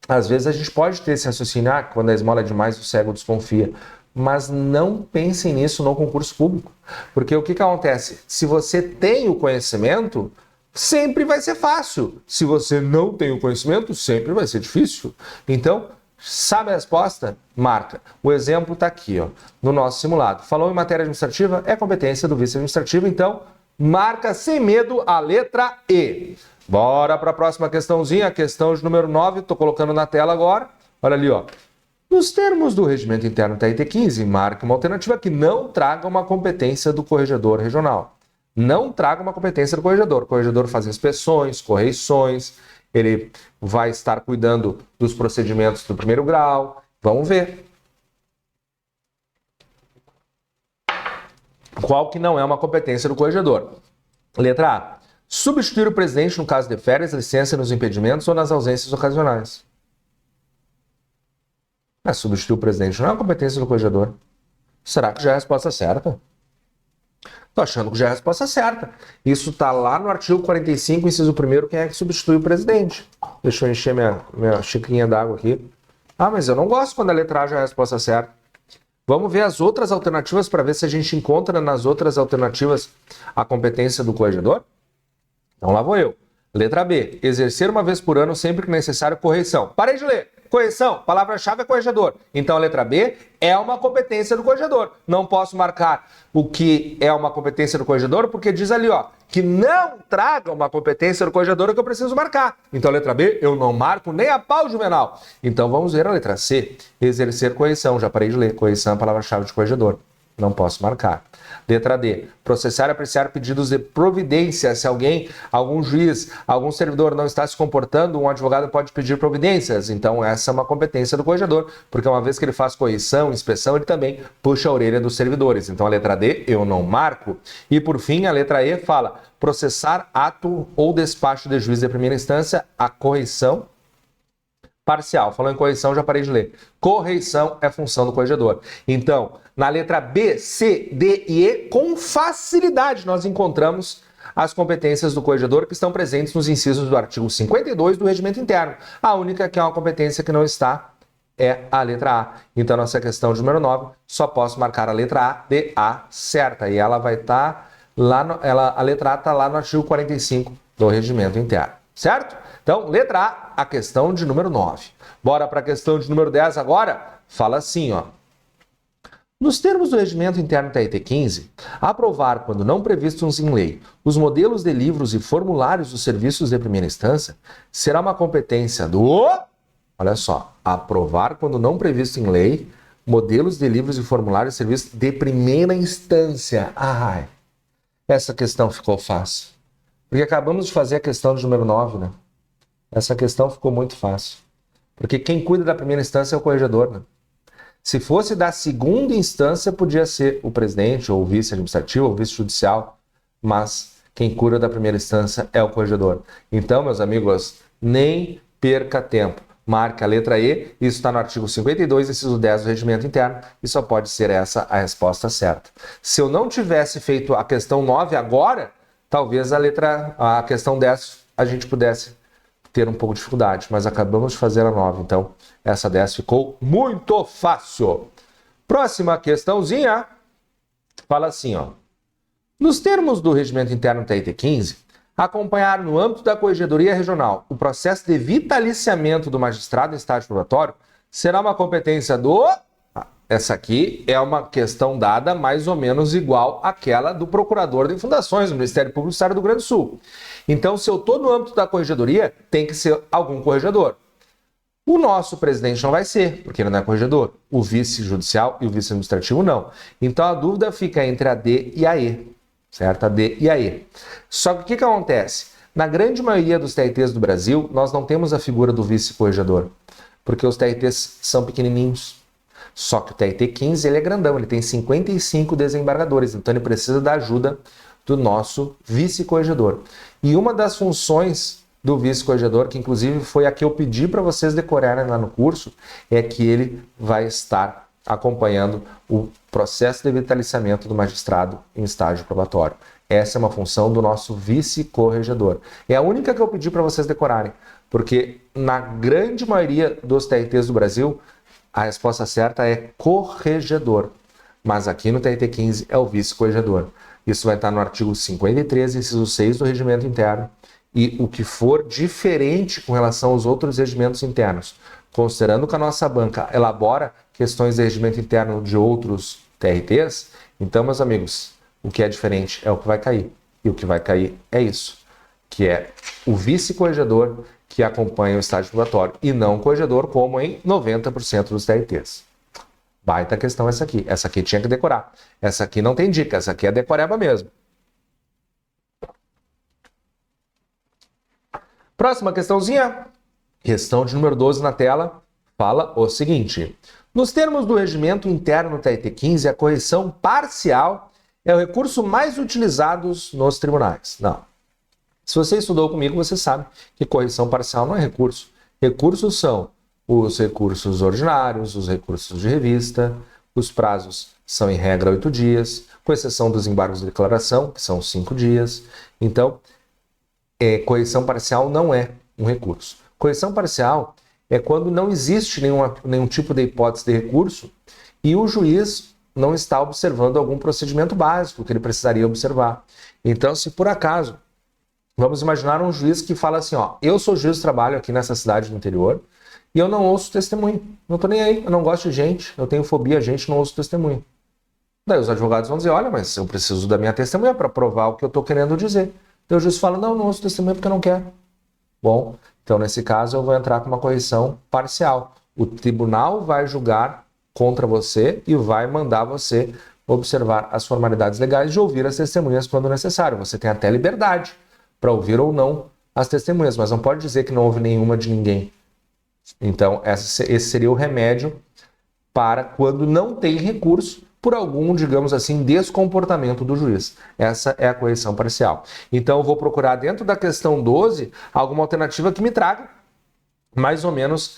às vezes, a gente pode ter esse raciocínio, quando a esmola é demais, o cego desconfia. Mas não pensem nisso no concurso público. Porque o que acontece? Se você tem o conhecimento, sempre vai ser fácil. Se você não tem o conhecimento, sempre vai ser difícil. Então, sabe a resposta? Marca. O exemplo está aqui, ó, no nosso simulado. Falou em matéria administrativa, é competência do vice-administrativo, então marca sem medo a letra E. Bora para a próxima questãozinha, a questão de número 9, estou colocando na tela agora. Olha ali, ó. Nos termos do regimento interno TRT 15, marque uma alternativa que não traga uma competência do corregedor regional. Não traga uma competência do corregedor. O corregedor faz inspeções, correições, ele vai estar cuidando dos procedimentos do primeiro grau. Vamos ver. Qual que não é uma competência do corregedor? Letra A. Substituir o presidente no caso de férias, licença nos impedimentos ou nas ausências ocasionais. Substituir o presidente não é uma competência do corregedor. Será que já é a resposta certa? Tô achando que já é a resposta certa. Isso tá lá no artigo 45, inciso 1º, quem é que substitui o presidente. Deixa eu encher minha xicrinha d'água aqui. Mas eu não gosto quando a letra A já é a resposta certa. Vamos ver as outras alternativas para ver se a gente encontra nas outras alternativas a competência do corregedor? Então lá vou eu. Letra B. Exercer uma vez por ano sempre que necessário correição. Parei de ler. Correção, palavra-chave é corregedor. Então a letra B é uma competência do corregedor. Não posso marcar o que é uma competência do corregedor, porque diz ali, ó, que não traga uma competência do corregedor que eu preciso marcar. Então a letra B eu não marco nem a pau, Juvenal. Então vamos ver a letra C. Exercer correção. Já parei de ler. Correção é a palavra-chave de corregedor. Não posso marcar. Letra D. Processar e apreciar pedidos de providência. Se algum juiz, algum servidor não está se comportando, um advogado pode pedir providências. Então essa é uma competência do corregedor, porque uma vez que ele faz correção, inspeção, ele também puxa a orelha dos servidores. Então a letra D eu não marco. E por fim, a letra E fala processar ato ou despacho de juiz de primeira instância, a correção parcial. Falou em correção, já parei de ler. Correição é função do corregedor. Então, na letra B, C, D e E, com facilidade nós encontramos as competências do corregedor que estão presentes nos incisos do artigo 52 do regimento interno. A única que é uma competência que não está é a letra A. Então, nossa questão de número 9, só posso marcar a letra A de A certa. E ela vai estar lá, a letra A está lá no artigo 45 do regimento interno. Certo? Então, letra A questão de número 9. Bora para a questão de número 10 agora? Fala assim, ó. Nos termos do regimento interno TRT 15, aprovar, quando não previstos em lei, os modelos de livros e formulários dos serviços de primeira instância será uma competência do... Olha só, aprovar, quando não previsto em lei, modelos de livros e formulários de serviços de primeira instância. Ai, essa questão ficou fácil. Porque acabamos de fazer a questão de número 9, né? Essa questão ficou muito fácil. Porque quem cuida da primeira instância é o corregedor, né? Se fosse da segunda instância, podia ser o presidente, ou o vice-administrativo, ou o vice-judicial, mas quem cura da primeira instância é o corregedor. Então, meus amigos, nem perca tempo. marque a letra E, isso está no artigo 52, inciso 10 do regimento interno, e só pode ser essa a resposta certa. Se eu não tivesse feito a questão 9 agora, talvez a questão 10 a gente pudesse ter um pouco de dificuldade, mas acabamos de fazer a 9, então essa 10 ficou muito fácil. Próxima questãozinha, fala assim, ó. Nos termos do regimento interno TRT 15, acompanhar no âmbito da Corregedoria Regional o processo de vitaliciamento do magistrado em estágio probatório será uma competência do... Essa aqui é uma questão dada mais ou menos igual àquela do procurador de fundações do Ministério Público do Estado do Rio Grande do Sul. Então, se eu estou no âmbito da corregedoria, tem que ser algum corregedor. O nosso presidente não vai ser, porque ele não é corregedor. O vice judicial e o vice administrativo não. Então, a dúvida fica entre a D e a E, certo? A D e a E. Só que o que acontece? Na grande maioria dos TRTs do Brasil, nós não temos a figura do vice-corregedor, porque os TRTs são pequenininhos. Só que o TRT 15 ele é grandão, ele tem 55 desembargadores, então ele precisa da ajuda do nosso vice-corregedor. E uma das funções do vice-corregedor, que inclusive foi a que eu pedi para vocês decorarem lá no curso, é que ele vai estar acompanhando o processo de vitaliciamento do magistrado em estágio probatório. Essa é uma função do nosso vice-corregedor. É a única que eu pedi para vocês decorarem, porque na grande maioria dos TRTs do Brasil, a resposta certa é corregedor, mas aqui no TRT 15 é o vice-corregedor. Isso vai estar no artigo 53, inciso 6 do regimento interno, e o que for diferente com relação aos outros regimentos internos, considerando que a nossa banca elabora questões de regimento interno de outros TRTs, então, meus amigos, o que é diferente é o que vai cair, e o que vai cair é isso, que é o vice-corregedor que acompanha o estágio probatório e não o corregedor, como em 90% dos TRTs. Baita questão essa aqui. Essa aqui tinha que decorar. Essa aqui não tem dica, essa aqui é decoreba mesmo. Próxima questãozinha. Questão de número 12 na tela. Fala o seguinte. Nos termos do regimento interno do TRT 15, a correção parcial é o recurso mais utilizado nos tribunais. Não. Se você estudou comigo, você sabe que correção parcial não é recurso. Recursos são os recursos ordinários, os recursos de revista, os prazos são em regra 8 dias, com exceção dos embargos de declaração, que são 5 dias. Então, correção parcial não é um recurso. Correção parcial é quando não existe nenhum tipo de hipótese de recurso e o juiz não está observando algum procedimento básico que ele precisaria observar. Então, se por acaso vamos imaginar um juiz que fala assim, ó, eu sou juiz de trabalho aqui nessa cidade do interior e eu não ouço testemunho. Não tô nem aí, eu não gosto de gente, eu tenho fobia a gente, não ouço testemunho. Daí os advogados vão dizer, olha, mas eu preciso da minha testemunha para provar o que eu tô querendo dizer. Daí o juiz fala, não ouço testemunha porque eu não quero. Bom, então nesse caso eu vou entrar com uma correção parcial. O tribunal vai julgar contra você e vai mandar você observar as formalidades legais de ouvir as testemunhas quando necessário. Você tem até liberdade para ouvir ou não as testemunhas, mas não pode dizer que não houve nenhuma de ninguém. Então, esse seria o remédio para quando não tem recurso por algum, digamos assim, descomportamento do juiz. Essa é a correção parcial. Então, eu vou procurar dentro da questão 12 alguma alternativa que me traga mais ou menos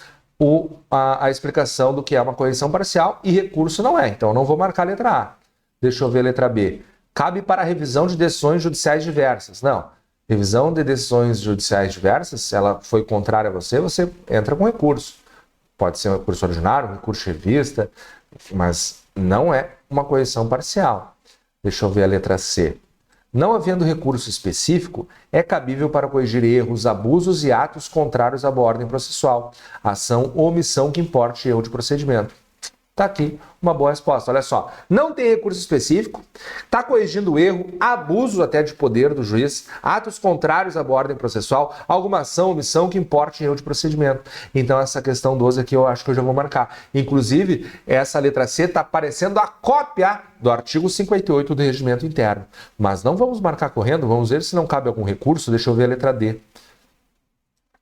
a explicação do que é uma correção parcial e recurso não é. Então, eu não vou marcar a letra A. Deixa eu ver a letra B. Cabe para a revisão de decisões judiciais diversas. Não. Revisão de decisões judiciais diversas, se ela foi contrária a você, você entra com recurso. Pode ser um recurso ordinário, um recurso de revista, mas não é uma correção parcial. Deixa eu ver a letra C. Não havendo recurso específico, é cabível para corrigir erros, abusos e atos contrários à boa ordem processual, ação ou omissão que importe erro de procedimento. Está aqui uma boa resposta. Olha só, não tem recurso específico, está corrigindo o erro, abuso até de poder do juiz, atos contrários à boa ordem processual, alguma ação, omissão que importe erro de procedimento. Então essa questão 12 aqui eu acho que eu já vou marcar. Inclusive, essa letra C está parecendo a cópia do artigo 58 do regimento interno. Mas não vamos marcar correndo, vamos ver se não cabe algum recurso. Deixa eu ver a letra D.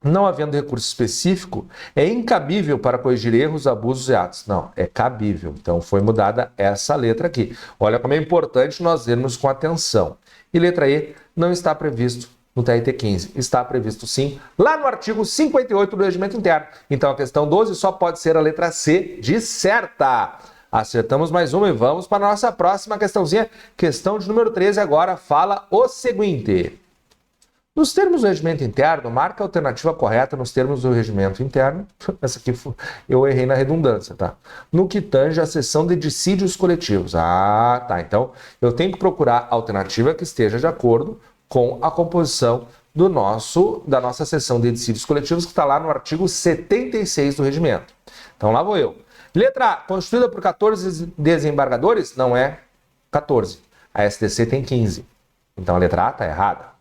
Não havendo recurso específico, é incabível para corrigir erros, abusos e atos. Não, é cabível. Então foi mudada essa letra aqui. Olha como é importante nós lermos com atenção. E letra E, não está previsto no TRT 15. Está previsto sim, lá no artigo 58 do Regimento Interno. Então a questão 12 só pode ser a letra C de certa. Acertamos mais uma e vamos para a nossa próxima questãozinha. Questão de número 13 agora fala o seguinte. Nos termos do regimento interno, marca a alternativa correta nos termos do regimento interno. Essa aqui eu errei na redundância, tá? No que tange a seção de dissídios coletivos. Ah, tá. Então, eu tenho que procurar a alternativa que esteja de acordo com a composição da nossa seção de dissídios coletivos, que está lá no artigo 76 do regimento. Então, lá vou eu. Letra A, constituída por 14 desembargadores? Não é 14. A STC tem 15. Então, a letra A está errada.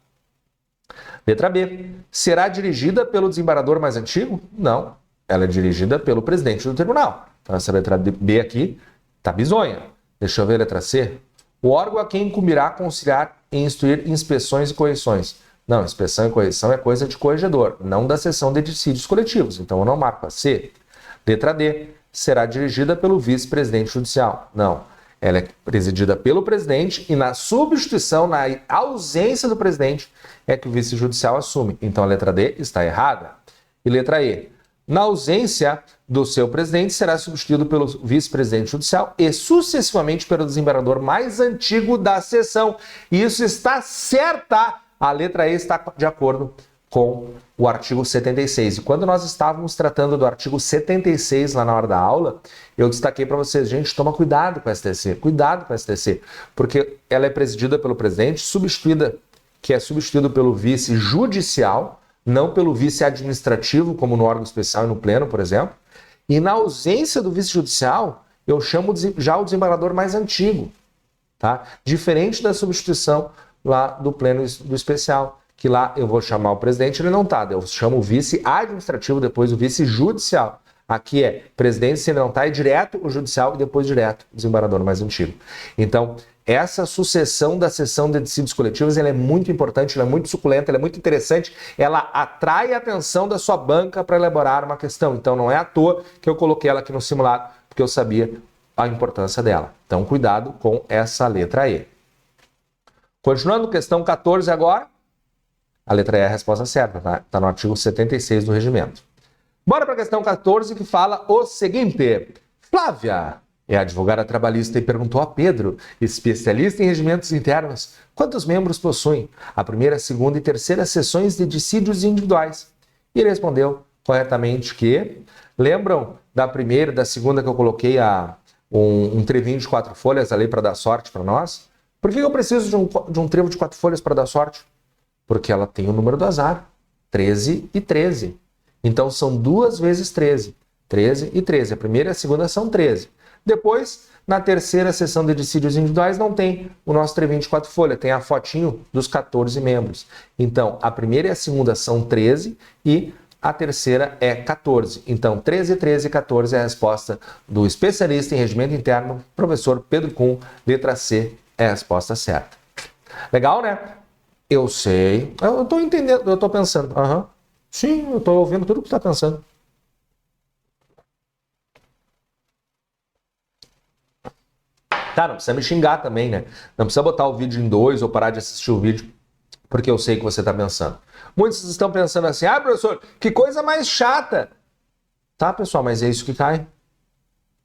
Letra B. Será dirigida pelo desembargador mais antigo? Não. Ela é dirigida pelo presidente do tribunal. Então, essa letra B aqui está bizonha. Deixa eu ver a letra C. O órgão a quem incumbirá conciliar e instruir inspeções e correções. Não, inspeção e correção é coisa de corregedor, não da seção de dissídios coletivos. Então, eu não marco a C. Letra D. Será dirigida pelo vice-presidente judicial. Não. Ela é presidida pelo presidente e na substituição, na ausência do presidente, é que o vice-judicial assume. Então a letra D está errada. E letra E. Na ausência do seu presidente, será substituído pelo vice-presidente judicial e sucessivamente pelo desembargador mais antigo da sessão. E isso está certa. A letra E está de acordo com o artigo 76. E quando nós estávamos tratando do artigo 76 lá na hora da aula, eu destaquei para vocês, gente, toma cuidado com a STC, cuidado com a STC, porque ela é presidida pelo presidente, que é substituído pelo vice judicial, não pelo vice administrativo, como no órgão especial e no pleno, por exemplo. E na ausência do vice judicial, eu chamo já o desembargador mais antigo, tá? Diferente da substituição lá do pleno do especial, que lá eu vou chamar o presidente, ele não tá, eu chamo o vice administrativo, depois o vice judicial. Aqui é presidente, se ele não tá, é direto o judicial e depois direto o desembargador mais antigo. Então, essa sucessão da sessão de dissídios coletivos, ela é muito importante, ela é muito suculenta, ela é muito interessante, ela atrai a atenção da sua banca para elaborar uma questão. Então, não é à toa que eu coloquei ela aqui no simulado, porque eu sabia a importância dela. Então, cuidado com essa letra E. Continuando, questão 14 agora. A letra E é a resposta certa, tá? Está no artigo 76 do regimento. Bora para a questão 14, que fala o seguinte. Flávia é advogada trabalhista e perguntou a Pedro, especialista em regimentos internos, quantos membros possuem a primeira, segunda e terceira sessões de dissídios individuais. E ele respondeu corretamente que... Lembram da primeira e da segunda que eu coloquei um trevinho de 4 folhas ali para dar sorte para nós? Por que eu preciso de um trevo de 4 folhas para dar sorte? Porque ela tem o número do azar, 13 e 13. Então são 2 vezes 13, 13 e 13. A primeira e a segunda são 13. Depois, na terceira sessão de dissídios individuais, não tem o nosso trevinho de 4 folhas, tem a fotinho dos 14 membros. Então, a primeira e a segunda são 13 e a terceira é 14. Então, 13, 13 e 14 é a resposta do especialista em regimento interno, professor Pedro Kuhn, letra C é a resposta certa. Legal, né? Eu sei. Eu tô entendendo, eu tô pensando. Sim, eu tô ouvindo tudo que você tá pensando. Tá, não precisa me xingar também, né? Não precisa botar o vídeo em 2 ou parar de assistir o vídeo, porque eu sei o que você tá pensando. Muitos estão pensando assim, professor, que coisa mais chata. Tá, pessoal, mas é isso que cai.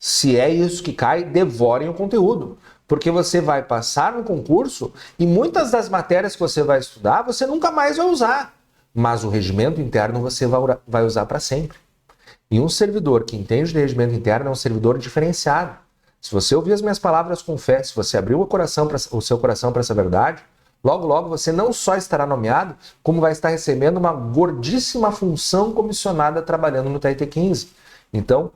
Se é isso que cai, devorem o conteúdo. Porque você vai passar no concurso e muitas das matérias que você vai estudar, você nunca mais vai usar. Mas o regimento interno você vai usar para sempre. E um servidor que entende de regimento interno é um servidor diferenciado. Se você ouvir as minhas palavras com fé, se você abrir o seu coração para essa verdade, logo, logo você não só estará nomeado, como vai estar recebendo uma gordíssima função comissionada trabalhando no TRT 15. Então,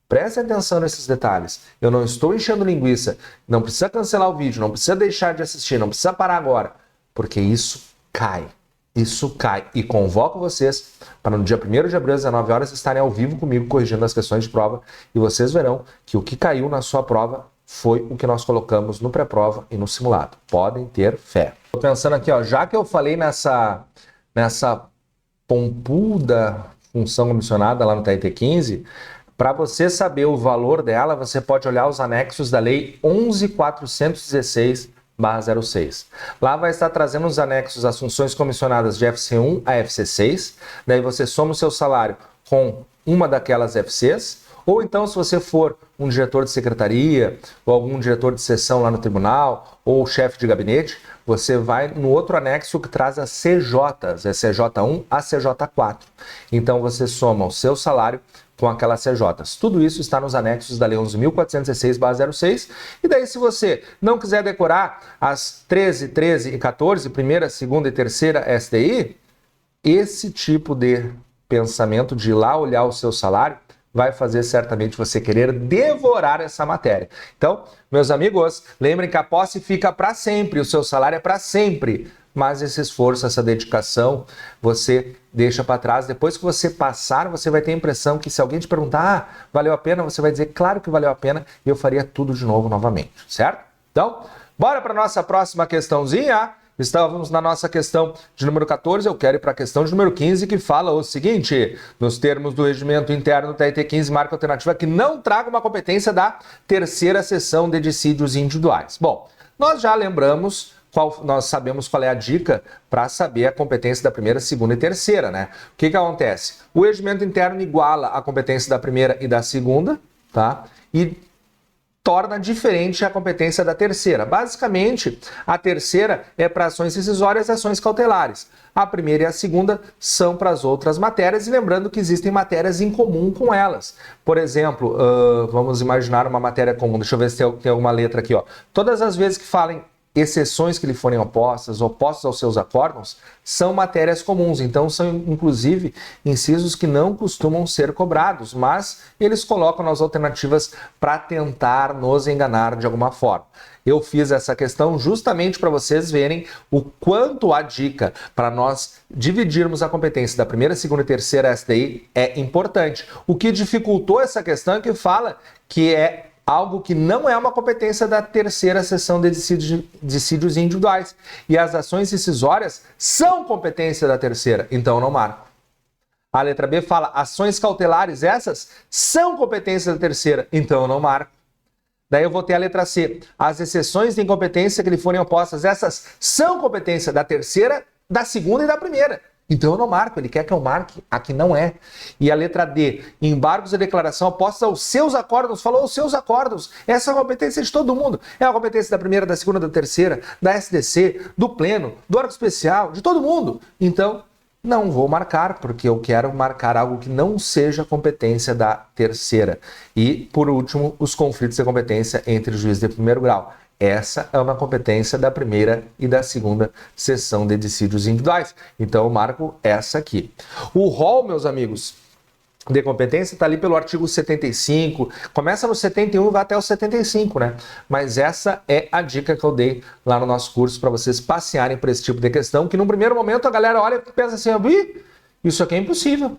preste atenção nesses detalhes. Eu não estou enchendo linguiça. Não precisa cancelar o vídeo, não precisa deixar de assistir, não precisa parar agora. Porque isso cai. Isso cai. E convoco vocês para no dia 1º de abril, às 19 horas, estarem ao vivo comigo corrigindo as questões de prova. E vocês verão que o que caiu na sua prova foi o que nós colocamos no pré-prova e no simulado. Podem ter fé. Estou pensando aqui, já que eu falei nessa pompuda função comissionada lá no TRT 15, para você saber o valor dela, você pode olhar os anexos da Lei 11.416 FC1/06. Lá vai estar trazendo os anexos as funções comissionadas de FC1 a FC6, daí você soma o seu salário com uma daquelas FCs, ou então se você for um diretor de secretaria, ou algum diretor de seção lá no tribunal, ou chefe de gabinete, você vai no outro anexo que traz as CJs, é CJ1 a CJ4. Então você soma o seu salário com aquelas CJs. Tudo isso está nos anexos da Lei 11.416/06. E daí, se você não quiser decorar as 13, 13 e 14, primeira, segunda e terceira STI, esse tipo de pensamento de ir lá olhar o seu salário vai fazer certamente você querer devorar essa matéria. Então, meus amigos, lembrem que a posse fica para sempre, o seu salário é para sempre. Mas esse esforço, essa dedicação, você deixa para trás. Depois que você passar, você vai ter a impressão que se alguém te perguntar, valeu a pena? Você vai dizer, claro que valeu a pena e eu faria tudo de novo novamente, certo? Então, bora para a nossa próxima questãozinha. Estávamos na nossa questão de número 14, eu quero ir para a questão de número 15, que fala o seguinte: nos termos do regimento interno do TRT 15, marca alternativa que não traga uma competência da terceira seção de dissídios individuais. Bom, nós já lembramos, nós sabemos qual é a dica para saber a competência da primeira, segunda e terceira, né? O que acontece? O regimento interno iguala a competência da primeira e da segunda, tá? E torna diferente a competência da terceira. Basicamente, a terceira é para ações rescisórias e ações cautelares. A primeira e a segunda são para as outras matérias, e lembrando que existem matérias em comum com elas. Por exemplo, vamos imaginar uma matéria comum. Deixa eu ver se tem alguma letra aqui, ó. Todas as vezes que falem exceções que lhe forem opostas aos seus acórdãos, são matérias comuns. Então, são, inclusive, incisos que não costumam ser cobrados, mas eles colocam nas alternativas para tentar nos enganar de alguma forma. Eu fiz essa questão justamente para vocês verem o quanto a dica para nós dividirmos a competência da primeira, segunda e terceira STI é importante. O que dificultou essa questão é que fala que é algo que não é uma competência da terceira seção de dissídios individuais. E as ações rescisórias são competência da terceira, então não marco. A letra B fala, ações cautelares, essas são competência da terceira, então eu não marco. Daí eu vou ter a letra C, as exceções de incompetência que lhe forem opostas, essas são competência da terceira, da segunda e da primeira. Então eu não marco, ele quer que eu marque, aqui não é. E a letra D, embargos e declaração opostos aos seus acórdãos, falou os seus acórdãos, essa é a competência de todo mundo, é a competência da primeira, da segunda, da terceira, da SDC, do pleno, do órgão especial, de todo mundo. Então, não vou marcar, porque eu quero marcar algo que não seja competência da terceira. E, por último, os conflitos de competência entre juízes de primeiro grau. Essa é uma competência da primeira e da segunda seção de dissídios individuais. Então, eu marco essa aqui. O rol, meus amigos, de competência está ali pelo artigo 75, começa no 71 e vai até o 75, né? Mas essa é a dica que eu dei lá no nosso curso para vocês passearem por esse tipo de questão, que num primeiro momento a galera olha e pensa assim, isso aqui é impossível,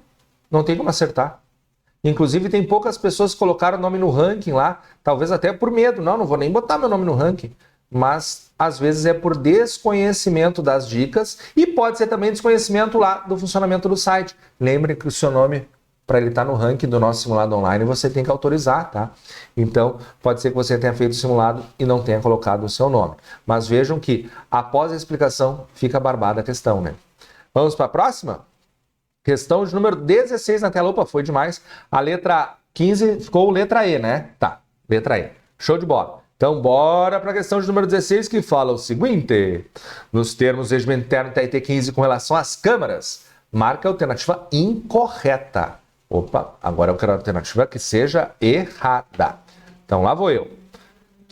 não tem como acertar. Inclusive, tem poucas pessoas que colocaram o nome no ranking lá, talvez até por medo. Não vou nem botar meu nome no ranking. Mas, às vezes, é por desconhecimento das dicas e pode ser também desconhecimento lá do funcionamento do site. Lembre que o seu nome, para ele estar no ranking do nosso simulado online, você tem que autorizar, tá? Então, pode ser que você tenha feito o simulado e não tenha colocado o seu nome. Mas vejam que, após a explicação, fica barbada a questão, né? Vamos para a próxima? Questão de número 16 na tela. Opa, foi demais. A letra 15 ficou letra E, né? Tá, letra E. Show de bola. Então, bora para a questão de número 16, que fala o seguinte. Nos termos do regimento interno TRT 15 com relação às câmaras, marca a alternativa incorreta. Opa, agora eu quero a alternativa que seja errada. Então, lá vou eu.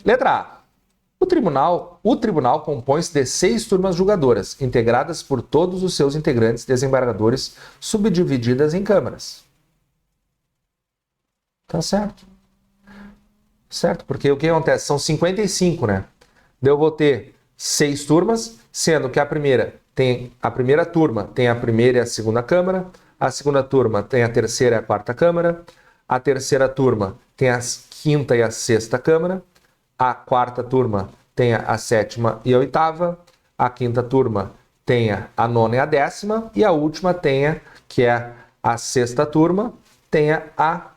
Letra A. O tribunal compõe-se de 6 turmas julgadoras, integradas por todos os seus integrantes desembargadores, subdivididas em câmaras. Tá certo. Certo, porque o que acontece? São 55, né? Daí eu vou ter 6 turmas, sendo que a primeira turma tem a primeira e a segunda câmara, a segunda turma tem a terceira e a quarta câmara, a terceira turma tem a quinta e a sexta câmara, a quarta turma tem a sétima e a oitava, a quinta turma tem a nona e a décima, e a última tenha, que é a sexta turma, tenha a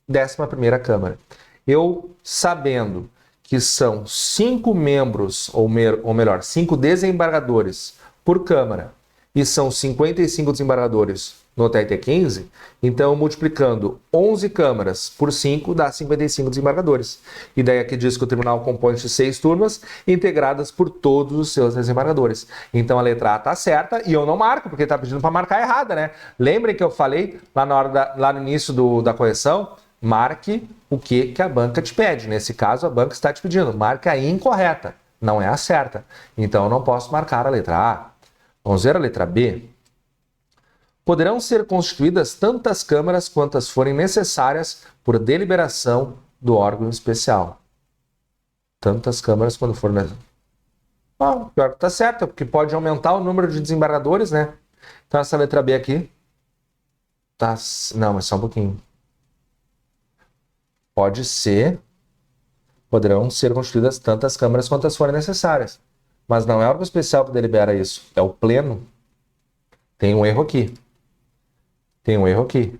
11ª câmara. Eu, sabendo que são 5 membros, ou melhor, 5 desembargadores por Câmara, e são 55 desembargadores no TRT 15, então multiplicando 11 câmaras por 5 dá 55 desembargadores. E daí aqui diz que o tribunal compõe-se de 6 turmas integradas por todos os seus desembargadores. Então a letra A está certa e eu não marco, porque está pedindo para marcar errada, né? Lembrem que eu falei lá, lá no início da correção, marque o que a banca te pede. Nesse caso, a banca está te pedindo, marque a incorreta, não é a certa. Então eu não posso marcar a letra A. Vamos ver a letra B. Poderão ser constituídas tantas câmaras quantas forem necessárias por deliberação do órgão especial. Tantas câmaras quando for necessário. Pior que tá certo, porque pode aumentar o número de desembargadores, né? Então essa letra B aqui tá... Não, mas só um pouquinho. Pode ser... Poderão ser constituídas tantas câmaras quantas forem necessárias. Mas não é o órgão especial que delibera isso, é o pleno. Tem um erro aqui. Tem um erro aqui.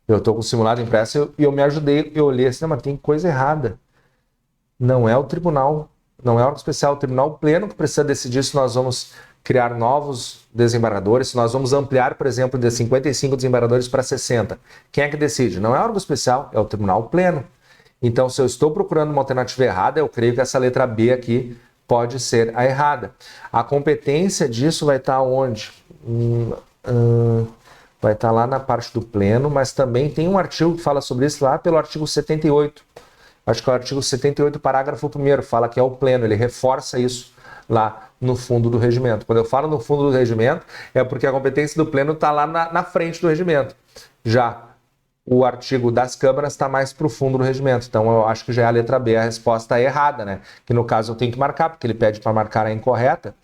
Eu estou com o simulado impresso e eu me ajudei, eu olhei assim, não, mas tem coisa errada. Não é o tribunal, não é o órgão especial, é o tribunal pleno que precisa decidir se nós vamos criar novos desembargadores, se nós vamos ampliar, por exemplo, de 55 desembargadores para 60. Quem é que decide? Não é o órgão especial, é o tribunal pleno. Então, se eu estou procurando uma alternativa errada, eu creio que essa letra B aqui pode ser a errada. A competência disso vai estar onde? Vai estar lá na parte do pleno, mas também tem um artigo que fala sobre isso lá pelo artigo 78. Acho que é o artigo 78, parágrafo 1º, fala que é o pleno, ele reforça isso lá no fundo do regimento. Quando eu falo no fundo do regimento, é porque a competência do pleno está lá na frente do regimento. Já o artigo das câmaras está mais para o fundo do regimento. Então, eu acho que já é a letra B, a resposta é errada, né? Que no caso eu tenho que marcar, porque ele pede para marcar a incorreta.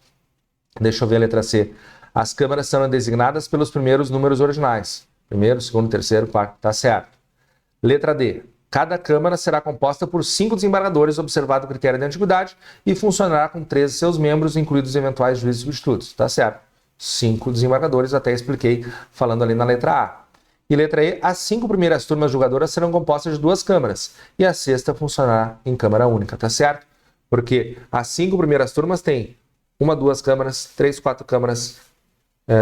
Deixa eu ver a letra C. As câmaras são designadas pelos primeiros números ordinais. Primeiro, segundo, terceiro, quarto, tá certo. Letra D. Cada câmara será composta por 5 desembargadores, observado o critério de antiguidade, e funcionará com 13 de seus membros, incluídos eventuais juízes substitutos. Tá certo. 5 desembargadores, até expliquei falando ali na letra A. E letra E, as 5 primeiras turmas julgadoras serão compostas de 2 câmaras, e a sexta funcionará em câmara única, tá certo? Porque as 5 primeiras turmas têm 1, 2 câmaras, 3, 4 câmaras,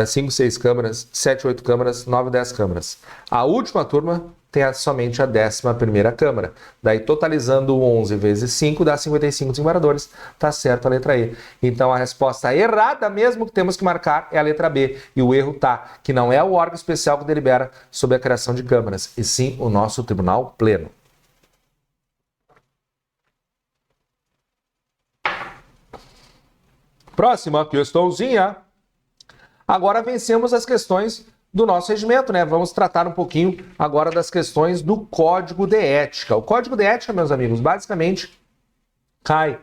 5, 6 câmaras, 7, 8 câmaras, 9, 10 câmaras. A última turma tem somente a 11ª câmara. Daí, totalizando 11 vezes 5, dá 55 desembargadores. Tá certo a letra E. Então, a resposta errada mesmo que temos que marcar é a letra B. E o erro tá, que não é o órgão especial que delibera sobre a criação de câmaras, e sim o nosso tribunal pleno. Próxima questãozinha. Agora vencemos as questões do nosso regimento, né? Vamos tratar um pouquinho agora das questões do Código de Ética. O Código de Ética, meus amigos, basicamente cai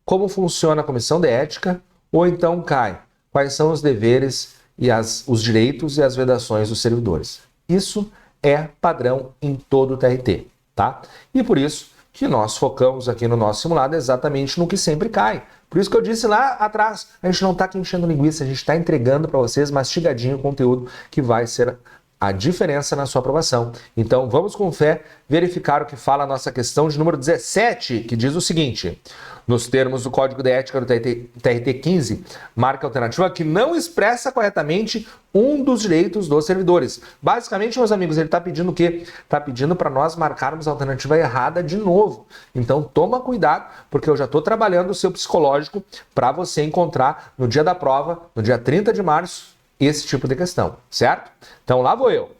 como funciona a Comissão de Ética, ou então cai quais são os deveres e os direitos e as vedações dos servidores. Isso é padrão em todo o TRT, tá? E por isso que nós focamos aqui no nosso simulado exatamente no que sempre cai. Por isso que eu disse lá atrás, a gente não está aqui enchendo linguiça, a gente está entregando para vocês mastigadinho o conteúdo que vai ser a diferença na sua aprovação. Então vamos com fé verificar o que fala a nossa questão de número 17, que diz o seguinte: nos termos do Código de Ética do TRT 15, marca a alternativa que não expressa corretamente um dos direitos dos servidores. Basicamente, meus amigos, ele está pedindo o quê? Está pedindo para nós marcarmos a alternativa errada de novo. Então toma cuidado, porque eu já estou trabalhando o seu psicológico para você encontrar no dia da prova, no dia 30 de março, esse tipo de questão, certo? Então lá vou eu.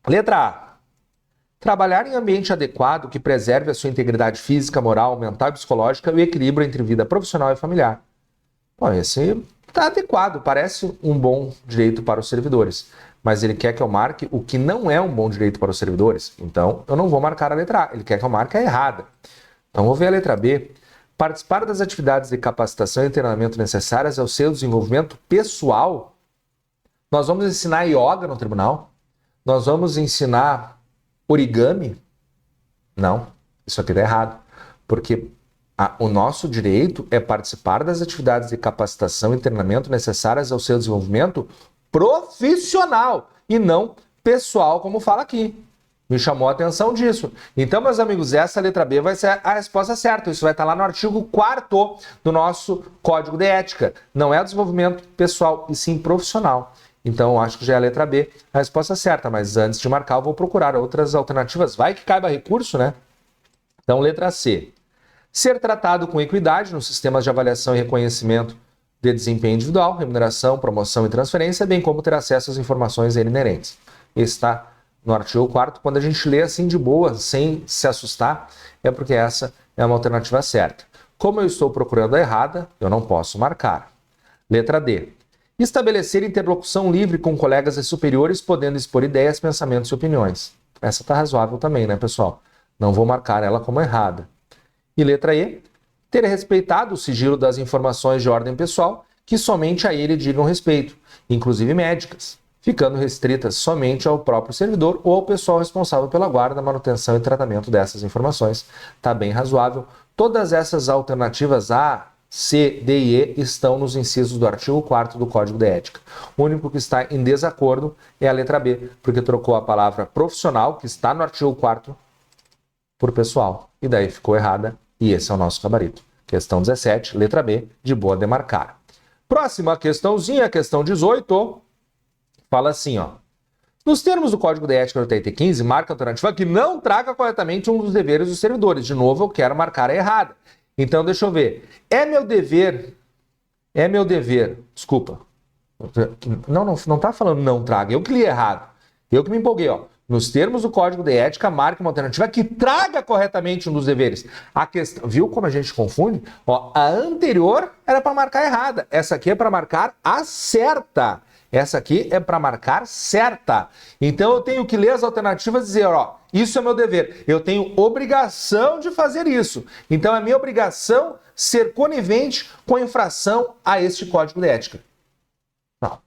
Letra A. Trabalhar em ambiente adequado que preserve a sua integridade física, moral, mental e psicológica e o equilíbrio entre vida profissional e familiar. Bom, esse está adequado, parece um bom direito para os servidores. Mas ele quer que eu marque o que não é um bom direito para os servidores. Então, eu não vou marcar a letra A. Ele quer que eu marque a errada. Então, vou ver a letra B. Participar das atividades de capacitação e treinamento necessárias ao seu desenvolvimento pessoal. Nós vamos ensinar yoga no tribunal? Nós vamos ensinar origami? Não, isso aqui está errado. Porque o nosso direito é participar das atividades de capacitação e treinamento necessárias ao seu desenvolvimento profissional e não pessoal, como fala aqui. Me chamou a atenção disso. Então, meus amigos, essa letra B vai ser a resposta certa. Isso vai estar lá no artigo 4º do nosso Código de Ética. Não é desenvolvimento pessoal, e sim profissional. Então, eu acho que já é a letra B a resposta certa. Mas antes de marcar, eu vou procurar outras alternativas. Vai que caiba recurso, né? Então, letra C. Ser tratado com equidade nos sistemas de avaliação e reconhecimento de desempenho individual, remuneração, promoção e transferência, bem como ter acesso às informações inerentes. Esse está no artigo 4º. Quando a gente lê assim de boa, sem se assustar, é porque essa é uma alternativa certa. Como eu estou procurando a errada, eu não posso marcar. Letra D. Estabelecer interlocução livre com colegas e superiores, podendo expor ideias, pensamentos e opiniões. Essa está razoável também, né, pessoal? Não vou marcar ela como errada. E letra E. Ter respeitado o sigilo das informações de ordem pessoal que somente a ele digam respeito, inclusive médicas, ficando restritas somente ao próprio servidor ou ao pessoal responsável pela guarda, manutenção e tratamento dessas informações. Está bem razoável. Todas essas alternativas A, C, D e E estão nos incisos do artigo 4º do Código de Ética. O único que está em desacordo é a letra B, porque trocou a palavra profissional, que está no artigo 4º, por pessoal. E daí ficou errada, e esse é o nosso gabarito. Questão 17, letra B, de boa demarcar. Próxima questãozinha, questão 18, fala assim, ó. Nos termos do Código de Ética do TIT15, marca a alternativa que não traga corretamente um dos deveres dos servidores. De novo, eu quero marcar a errada. Então, deixa eu ver. É meu dever, desculpa. Não tá falando não traga, eu que li errado. Eu que me empolguei, ó. Nos termos do Código de Ética, marque uma alternativa que traga corretamente um dos deveres. A questão, viu como a gente confunde? Ó, a anterior era para marcar errada. Essa aqui é para marcar a certa. Essa aqui é para marcar certa. Então eu tenho que ler as alternativas e dizer, ó, isso é meu dever. Eu tenho obrigação de fazer isso. Então é minha obrigação ser conivente com a infração a este Código de Ética. Não.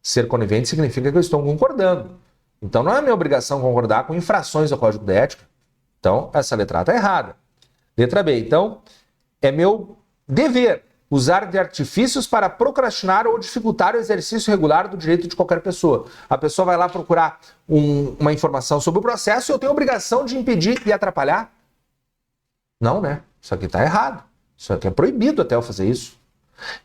Ser conivente significa que eu estou concordando. Então não é minha obrigação concordar com infrações ao Código de Ética. Então essa letra A está errada. Letra B, então, é meu dever usar de artifícios para procrastinar ou dificultar o exercício regular do direito de qualquer pessoa. A pessoa vai lá procurar uma informação sobre o processo e eu tenho a obrigação de impedir e atrapalhar? Não, né? Isso aqui está errado. Isso aqui é proibido até eu fazer isso.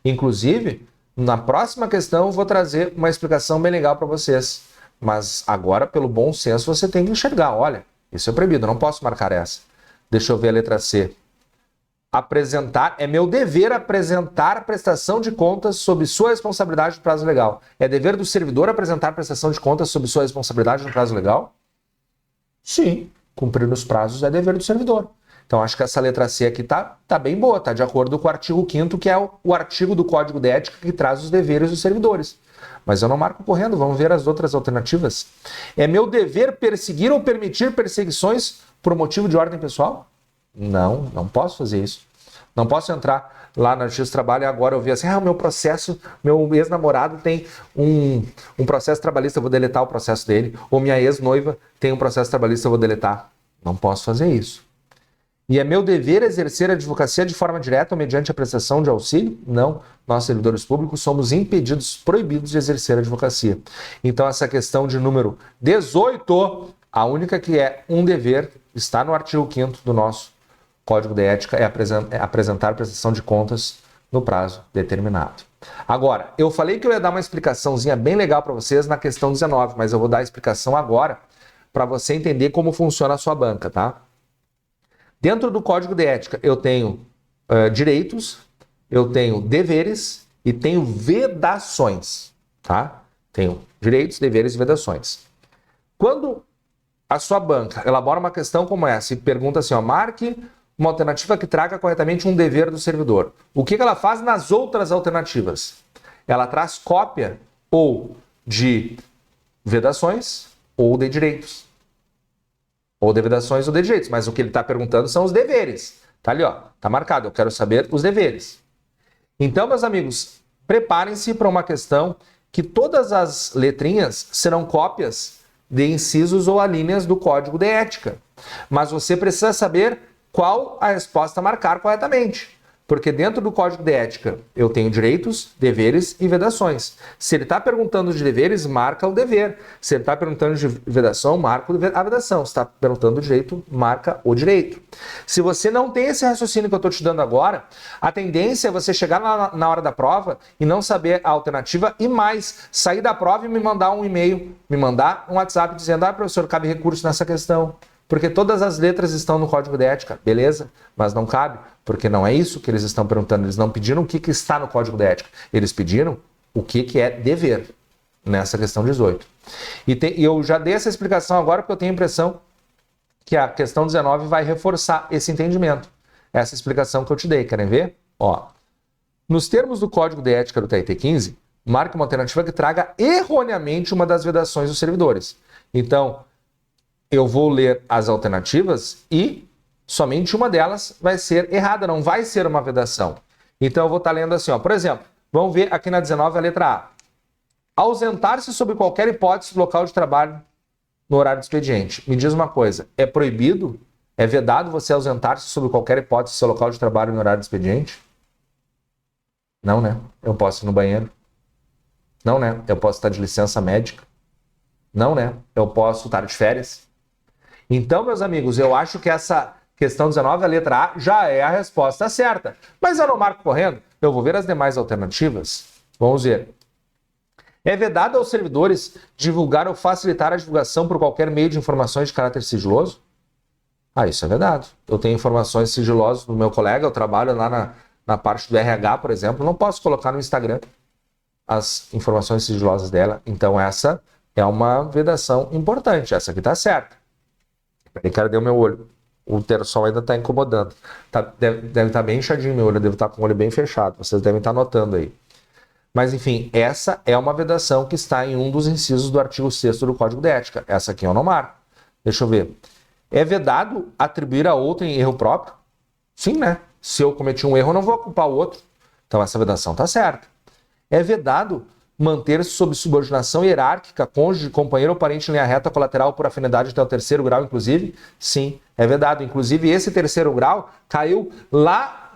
Inclusive, na próxima questão eu vou trazer uma explicação bem legal para vocês. Mas agora, pelo bom senso, você tem que enxergar. Olha, isso é proibido, eu não posso marcar essa. Deixa eu ver a letra C. Apresentar, é meu dever apresentar a prestação de contas sob sua responsabilidade no prazo legal. É dever do servidor apresentar a prestação de contas sob sua responsabilidade no prazo legal? Sim, cumprir os prazos é dever do servidor. Então, acho que essa letra C aqui tá bem boa, tá de acordo com o artigo 5º, que é o artigo do Código de Ética que traz os deveres dos servidores. Mas eu não marco correndo, vamos ver as outras alternativas. É meu dever perseguir ou permitir perseguições por motivo de ordem pessoal? Não, não posso fazer isso. Não posso entrar lá na Justiça do Trabalho e agora eu ver assim, o meu processo, meu ex-namorado tem um processo trabalhista, eu vou deletar o processo dele. Ou minha ex-noiva tem um processo trabalhista, eu vou deletar. Não posso fazer isso. E é meu dever exercer a advocacia de forma direta ou mediante a prestação de auxílio? Não. Nós, servidores públicos, somos impedidos, proibidos de exercer a advocacia. Então, essa questão de número 18, a única que é um dever, está no artigo 5º do nosso Código de Ética, é apresentar prestação de contas no prazo determinado. Agora, eu falei que eu ia dar uma explicaçãozinha bem legal para vocês na questão 19, mas eu vou dar a explicação agora para você entender como funciona a sua banca, tá? Dentro do Código de Ética, eu tenho direitos, eu tenho deveres e tenho vedações, tá? Tenho direitos, deveres e vedações. Quando a sua banca elabora uma questão como essa e pergunta assim, ó, marque uma alternativa que traga corretamente um dever do servidor. O que ela faz nas outras alternativas? Ela traz cópia ou de vedações ou de direitos. Ou de vedações ou de direitos, mas o que ele está perguntando são os deveres. Tá ali, ó, tá marcado, eu quero saber os deveres. Então, meus amigos, preparem-se para uma questão que todas as letrinhas serão cópias de incisos ou alíneas do Código de Ética. Mas você precisa saber qual a resposta a marcar corretamente. Porque dentro do Código de Ética eu tenho direitos, deveres e vedações. Se ele está perguntando de deveres, marca o dever. Se ele está perguntando de vedação, marca a vedação. Se está perguntando do direito, marca o direito. Se você não tem esse raciocínio que eu estou te dando agora, a tendência é você chegar na hora da prova e não saber a alternativa e mais, sair da prova e me mandar um e-mail, me mandar um WhatsApp dizendo: professor, cabe recurso nessa questão. Porque todas as letras estão no Código de Ética, beleza? Mas não cabe, porque não é isso que eles estão perguntando. Eles não pediram o que está no Código de Ética. Eles pediram o que é dever nessa questão 18. E eu já dei essa explicação agora porque eu tenho a impressão que a questão 19 vai reforçar esse entendimento. Essa explicação que eu te dei. Querem ver? Ó, nos termos do Código de Ética do TRT 15, marque uma alternativa que traga erroneamente uma das vedações dos servidores. Então, eu vou ler as alternativas e somente uma delas vai ser errada, não vai ser uma vedação. Então eu vou estar lendo assim, ó. Por exemplo, vamos ver aqui na 19 a letra A. Ausentar-se sob qualquer hipótese do local de trabalho no horário do expediente. Me diz uma coisa, é proibido, é vedado você ausentar-se sob qualquer hipótese do seu local de trabalho no horário do expediente? Não, né? Eu posso ir no banheiro? Não, né? Eu posso estar de licença médica? Não, né? Eu posso estar de férias? Então, meus amigos, eu acho que essa questão 19, a letra A, já é a resposta certa. Mas eu não marco correndo, eu vou ver as demais alternativas. Vamos ver. É vedado aos servidores divulgar ou facilitar a divulgação por qualquer meio de informações de caráter sigiloso? Ah, isso é vedado. Eu tenho informações sigilosas do meu colega, eu trabalho lá na parte do RH, por exemplo, não posso colocar no Instagram as informações sigilosas dela. Então essa é uma vedação importante, essa aqui está certa. Peraí, cara, deu meu olho. O terçol ainda está incomodando. Deve estar bem inchadinho meu olho, eu devo estar com o olho bem fechado. Vocês devem estar notando aí. Mas, enfim, essa é uma vedação que está em um dos incisos do artigo 6º do Código de Ética. Essa aqui eu não marco. Deixa eu ver. É vedado atribuir a outro em erro próprio? Sim, né? Se eu cometi um erro, eu não vou culpar o outro. Então, essa vedação está certa. É vedado manter-se sob subordinação hierárquica, cônjuge, companheiro ou parente em linha reta colateral por afinidade até o 3º grau, inclusive? Sim, é vedado. Inclusive, esse 3º grau caiu lá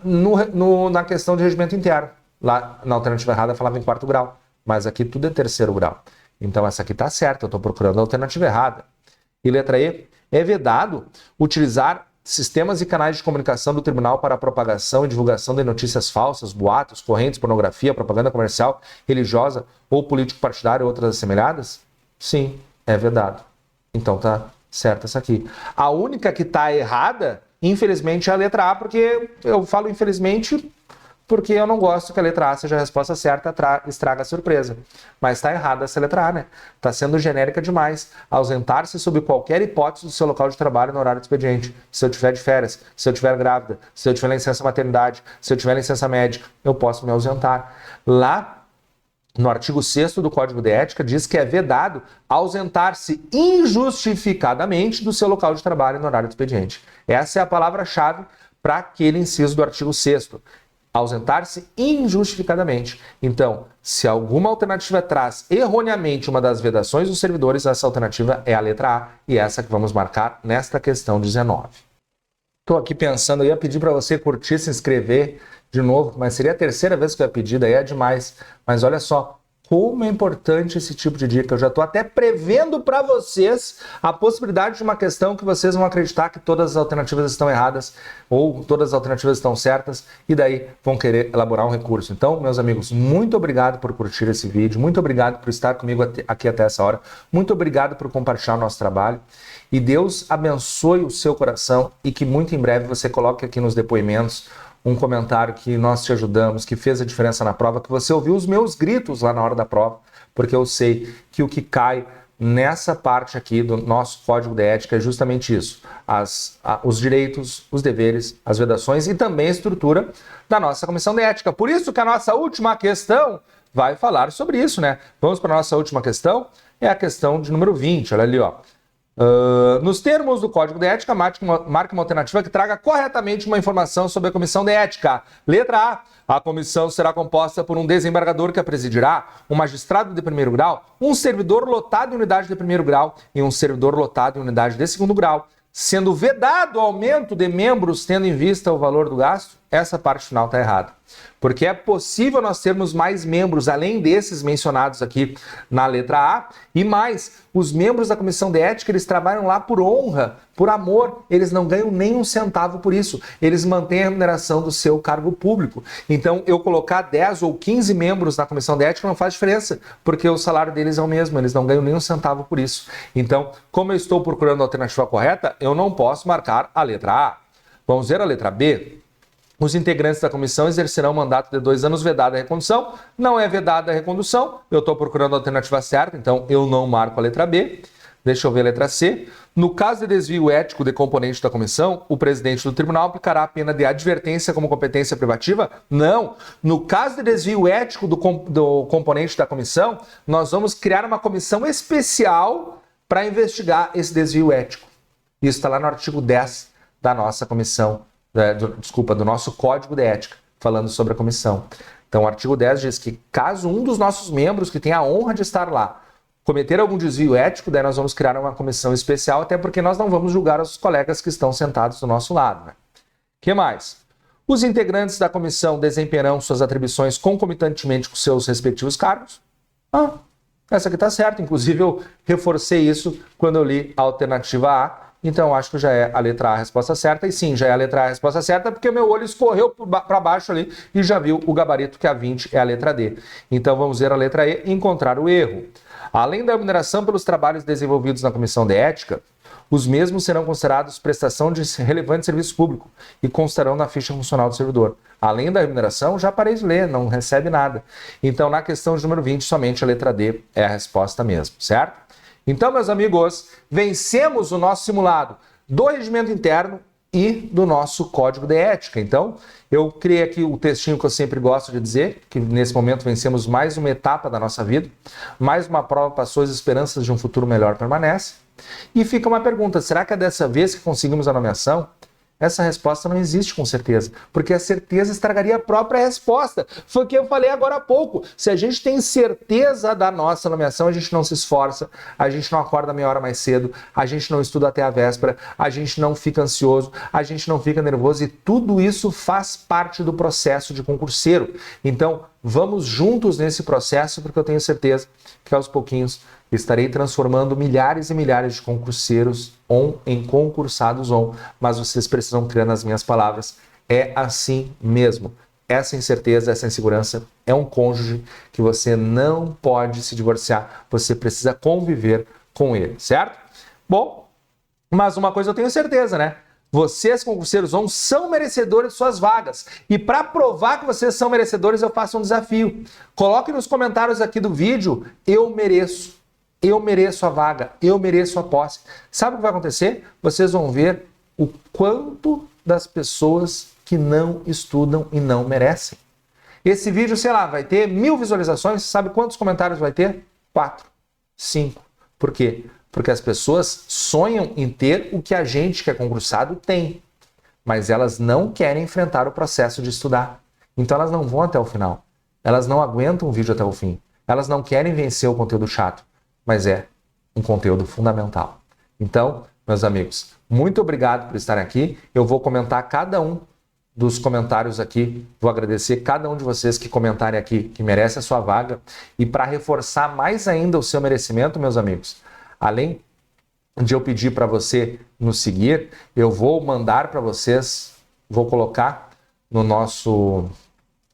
na questão de regimento interno. Lá na alternativa errada falava em 4º grau, mas aqui tudo é 3º grau. Então essa aqui está certa, eu estou procurando a alternativa errada. E letra E, é vedado utilizar sistemas e canais de comunicação do tribunal para a propagação e divulgação de notícias falsas, boatos, correntes, pornografia, propaganda comercial, religiosa ou político-partidária ou outras assemelhadas? Sim, é vedado. Então tá certa essa aqui. A única que está errada, infelizmente, é a letra A, porque eu falo infelizmente porque eu não gosto que a letra A seja a resposta certa, estraga a surpresa. Mas está errada essa letra A, né? Está sendo genérica demais. Ausentar-se sob qualquer hipótese do seu local de trabalho no horário do expediente. Se eu estiver de férias, se eu estiver grávida, se eu tiver licença maternidade, se eu tiver licença médica, eu posso me ausentar. Lá, no artigo 6º do Código de Ética, diz que é vedado ausentar-se injustificadamente do seu local de trabalho no horário do expediente. Essa é a palavra-chave para aquele inciso do artigo 6º. Ausentar-se injustificadamente. Então, se alguma alternativa traz erroneamente uma das vedações dos servidores, essa alternativa é a letra A e essa que vamos marcar nesta questão 19. Estou aqui pensando, eu ia pedir para você curtir, se inscrever de novo, mas seria a terceira vez que eu ia pedir, daí é demais. Mas olha só, como é importante esse tipo de dica. Eu já estou até prevendo para vocês a possibilidade de uma questão que vocês vão acreditar que todas as alternativas estão erradas ou todas as alternativas estão certas e daí vão querer elaborar um recurso. Então, meus amigos, muito obrigado por curtir esse vídeo, muito obrigado por estar comigo aqui até essa hora, muito obrigado por compartilhar o nosso trabalho e Deus abençoe o seu coração e que muito em breve você coloque aqui nos depoimentos um comentário que nós te ajudamos, que fez a diferença na prova, que você ouviu os meus gritos lá na hora da prova, porque eu sei que o que cai nessa parte aqui do nosso Código de Ética é justamente isso, os direitos, os deveres, as vedações e também a estrutura da nossa Comissão de Ética. Por isso que a nossa última questão vai falar sobre isso, né? Vamos para a nossa última questão, é a questão de número 20, olha ali, ó. Nos termos do Código de Ética, marque uma alternativa que traga corretamente uma informação sobre a Comissão de Ética. Letra A. A comissão será composta por um desembargador que a presidirá, um magistrado de 1º grau, um servidor lotado em unidade de 1º grau e um servidor lotado em unidade de 2º grau, sendo vedado o aumento de membros tendo em vista o valor do gasto. essa parte final está errada. Porque é possível nós termos mais membros, além desses mencionados aqui na letra A, e mais, os membros da comissão de ética, eles trabalham lá por honra, por amor, eles não ganham nem um centavo por isso, eles mantêm a remuneração do seu cargo público. Então, eu colocar 10 ou 15 membros na comissão de ética não faz diferença, porque o salário deles é o mesmo, eles não ganham nem um centavo por isso. Então, como eu estou procurando a alternativa correta, eu não posso marcar a letra A. Vamos ver a letra B? Os integrantes da comissão exercerão um mandato de 2 anos vedada a recondução. Não é vedada a recondução, eu estou procurando a alternativa certa, então eu não marco a letra B. Deixa eu ver a letra C. No caso de desvio ético de componente da comissão, o presidente do tribunal aplicará a pena de advertência como competência privativa? Não. No caso de desvio ético do componente da comissão, nós vamos criar uma comissão especial para investigar esse desvio ético. Isso está lá no artigo 10 da nossa comissão, do nosso Código de Ética, falando sobre a comissão. Então, o artigo 10 diz que caso um dos nossos membros, que tem a honra de estar lá, cometer algum desvio ético, daí nós vamos criar uma comissão especial, até porque nós não vamos julgar os colegas que estão sentados do nosso lado. Né? Que mais? Os integrantes da comissão desempenharão suas atribuições concomitantemente com seus respectivos cargos? Essa aqui está certa. Inclusive, eu reforcei isso quando eu li a alternativa A. Então, acho que já é a letra A a resposta certa. E sim, já é a letra A a resposta certa, porque o meu olho escorreu para baixo ali e já viu o gabarito que a 20 é a letra D. Então, vamos ver a letra E e encontrar o erro. Além da remuneração pelos trabalhos desenvolvidos na comissão de ética, os mesmos serão considerados prestação de relevante serviço público e constarão na ficha funcional do servidor. Além da remuneração, já parei de ler, não recebe nada. Então, na questão de número 20, somente a letra D é a resposta mesmo, certo? Então, meus amigos, vencemos o nosso simulado do regimento interno e do nosso código de ética. Então, eu criei aqui o textinho que eu sempre gosto de dizer, que nesse momento vencemos mais uma etapa da nossa vida, mais uma prova passou, as esperanças de um futuro melhor permanecem. E fica uma pergunta, será que é dessa vez que conseguimos a nomeação? Essa resposta não existe com certeza, porque a certeza estragaria a própria resposta. Foi o que eu falei agora há pouco. Se a gente tem certeza da nossa nomeação, a gente não se esforça, a gente não acorda meia hora mais cedo, a gente não estuda até a véspera, a gente não fica ansioso, a gente não fica nervoso e tudo isso faz parte do processo de concurseiro. Então, vamos juntos nesse processo, porque eu tenho certeza que aos pouquinhos estarei transformando milhares e milhares de concurseiros em concursados mas vocês precisam crer nas minhas palavras. É assim mesmo. Essa incerteza, essa insegurança é um cônjuge que você não pode se divorciar. Você precisa conviver com ele, certo? Bom, mas uma coisa eu tenho certeza, né? Vocês, concurseiros são merecedores de suas vagas. E para provar que vocês são merecedores, eu faço um desafio. Coloque nos comentários aqui do vídeo, eu mereço a vaga, eu mereço a posse. Sabe o que vai acontecer? Vocês vão ver o quanto das pessoas que não estudam e não merecem. Esse vídeo, sei lá, vai ter 1000 visualizações. Sabe quantos comentários vai ter? 4, 5. Por quê? Porque as pessoas sonham em ter o que a gente que é concursado tem, mas elas não querem enfrentar o processo de estudar. Então elas não vão até o final. Elas não aguentam o vídeo até o fim. Elas não querem vencer o conteúdo chato, mas é um conteúdo fundamental. Então, meus amigos, muito obrigado por estarem aqui. Eu vou comentar cada um dos comentários aqui. Vou agradecer cada um de vocês que comentarem aqui, que merece a sua vaga. E para reforçar mais ainda o seu merecimento, meus amigos, além de eu pedir para você nos seguir, eu vou mandar para vocês, vou colocar no nosso...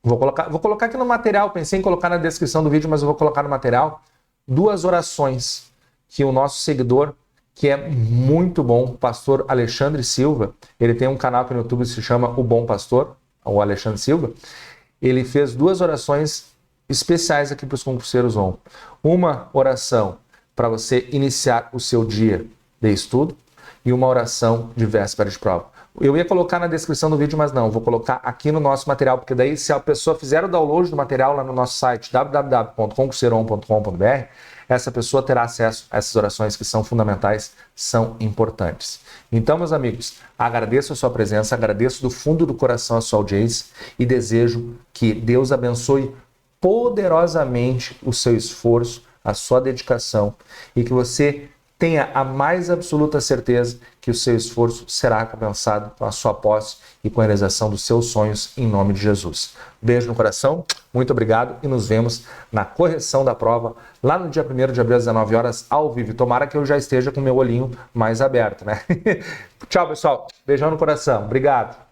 Vou colocar aqui no material, pensei em colocar na descrição do vídeo, mas eu vou colocar no material 2 orações que o nosso seguidor, que é muito bom, o pastor Alexandre Silva, ele tem um canal aqui no YouTube que se chama O Bom Pastor, o Alexandre Silva, ele fez 2 orações especiais aqui para os concurseiros ON. Uma oração para você iniciar o seu dia de estudo e uma oração de véspera de prova. Eu ia colocar na descrição do vídeo, mas não, vou colocar aqui no nosso material, porque daí se a pessoa fizer o download do material lá no nosso site www.concurseiron.com.br, essa pessoa terá acesso a essas orações que são fundamentais, são importantes. Então, meus amigos, agradeço a sua presença, agradeço do fundo do coração a sua audiência e desejo que Deus abençoe poderosamente o seu esforço, a sua dedicação e que você tenha a mais absoluta certeza que o seu esforço será recompensado com a sua posse e com a realização dos seus sonhos em nome de Jesus. Beijo no coração, muito obrigado e nos vemos na correção da prova lá no dia 1º de abril às 19 horas ao vivo. Tomara que eu já esteja com meu olhinho mais aberto, né? Tchau, pessoal. Beijão no coração. Obrigado.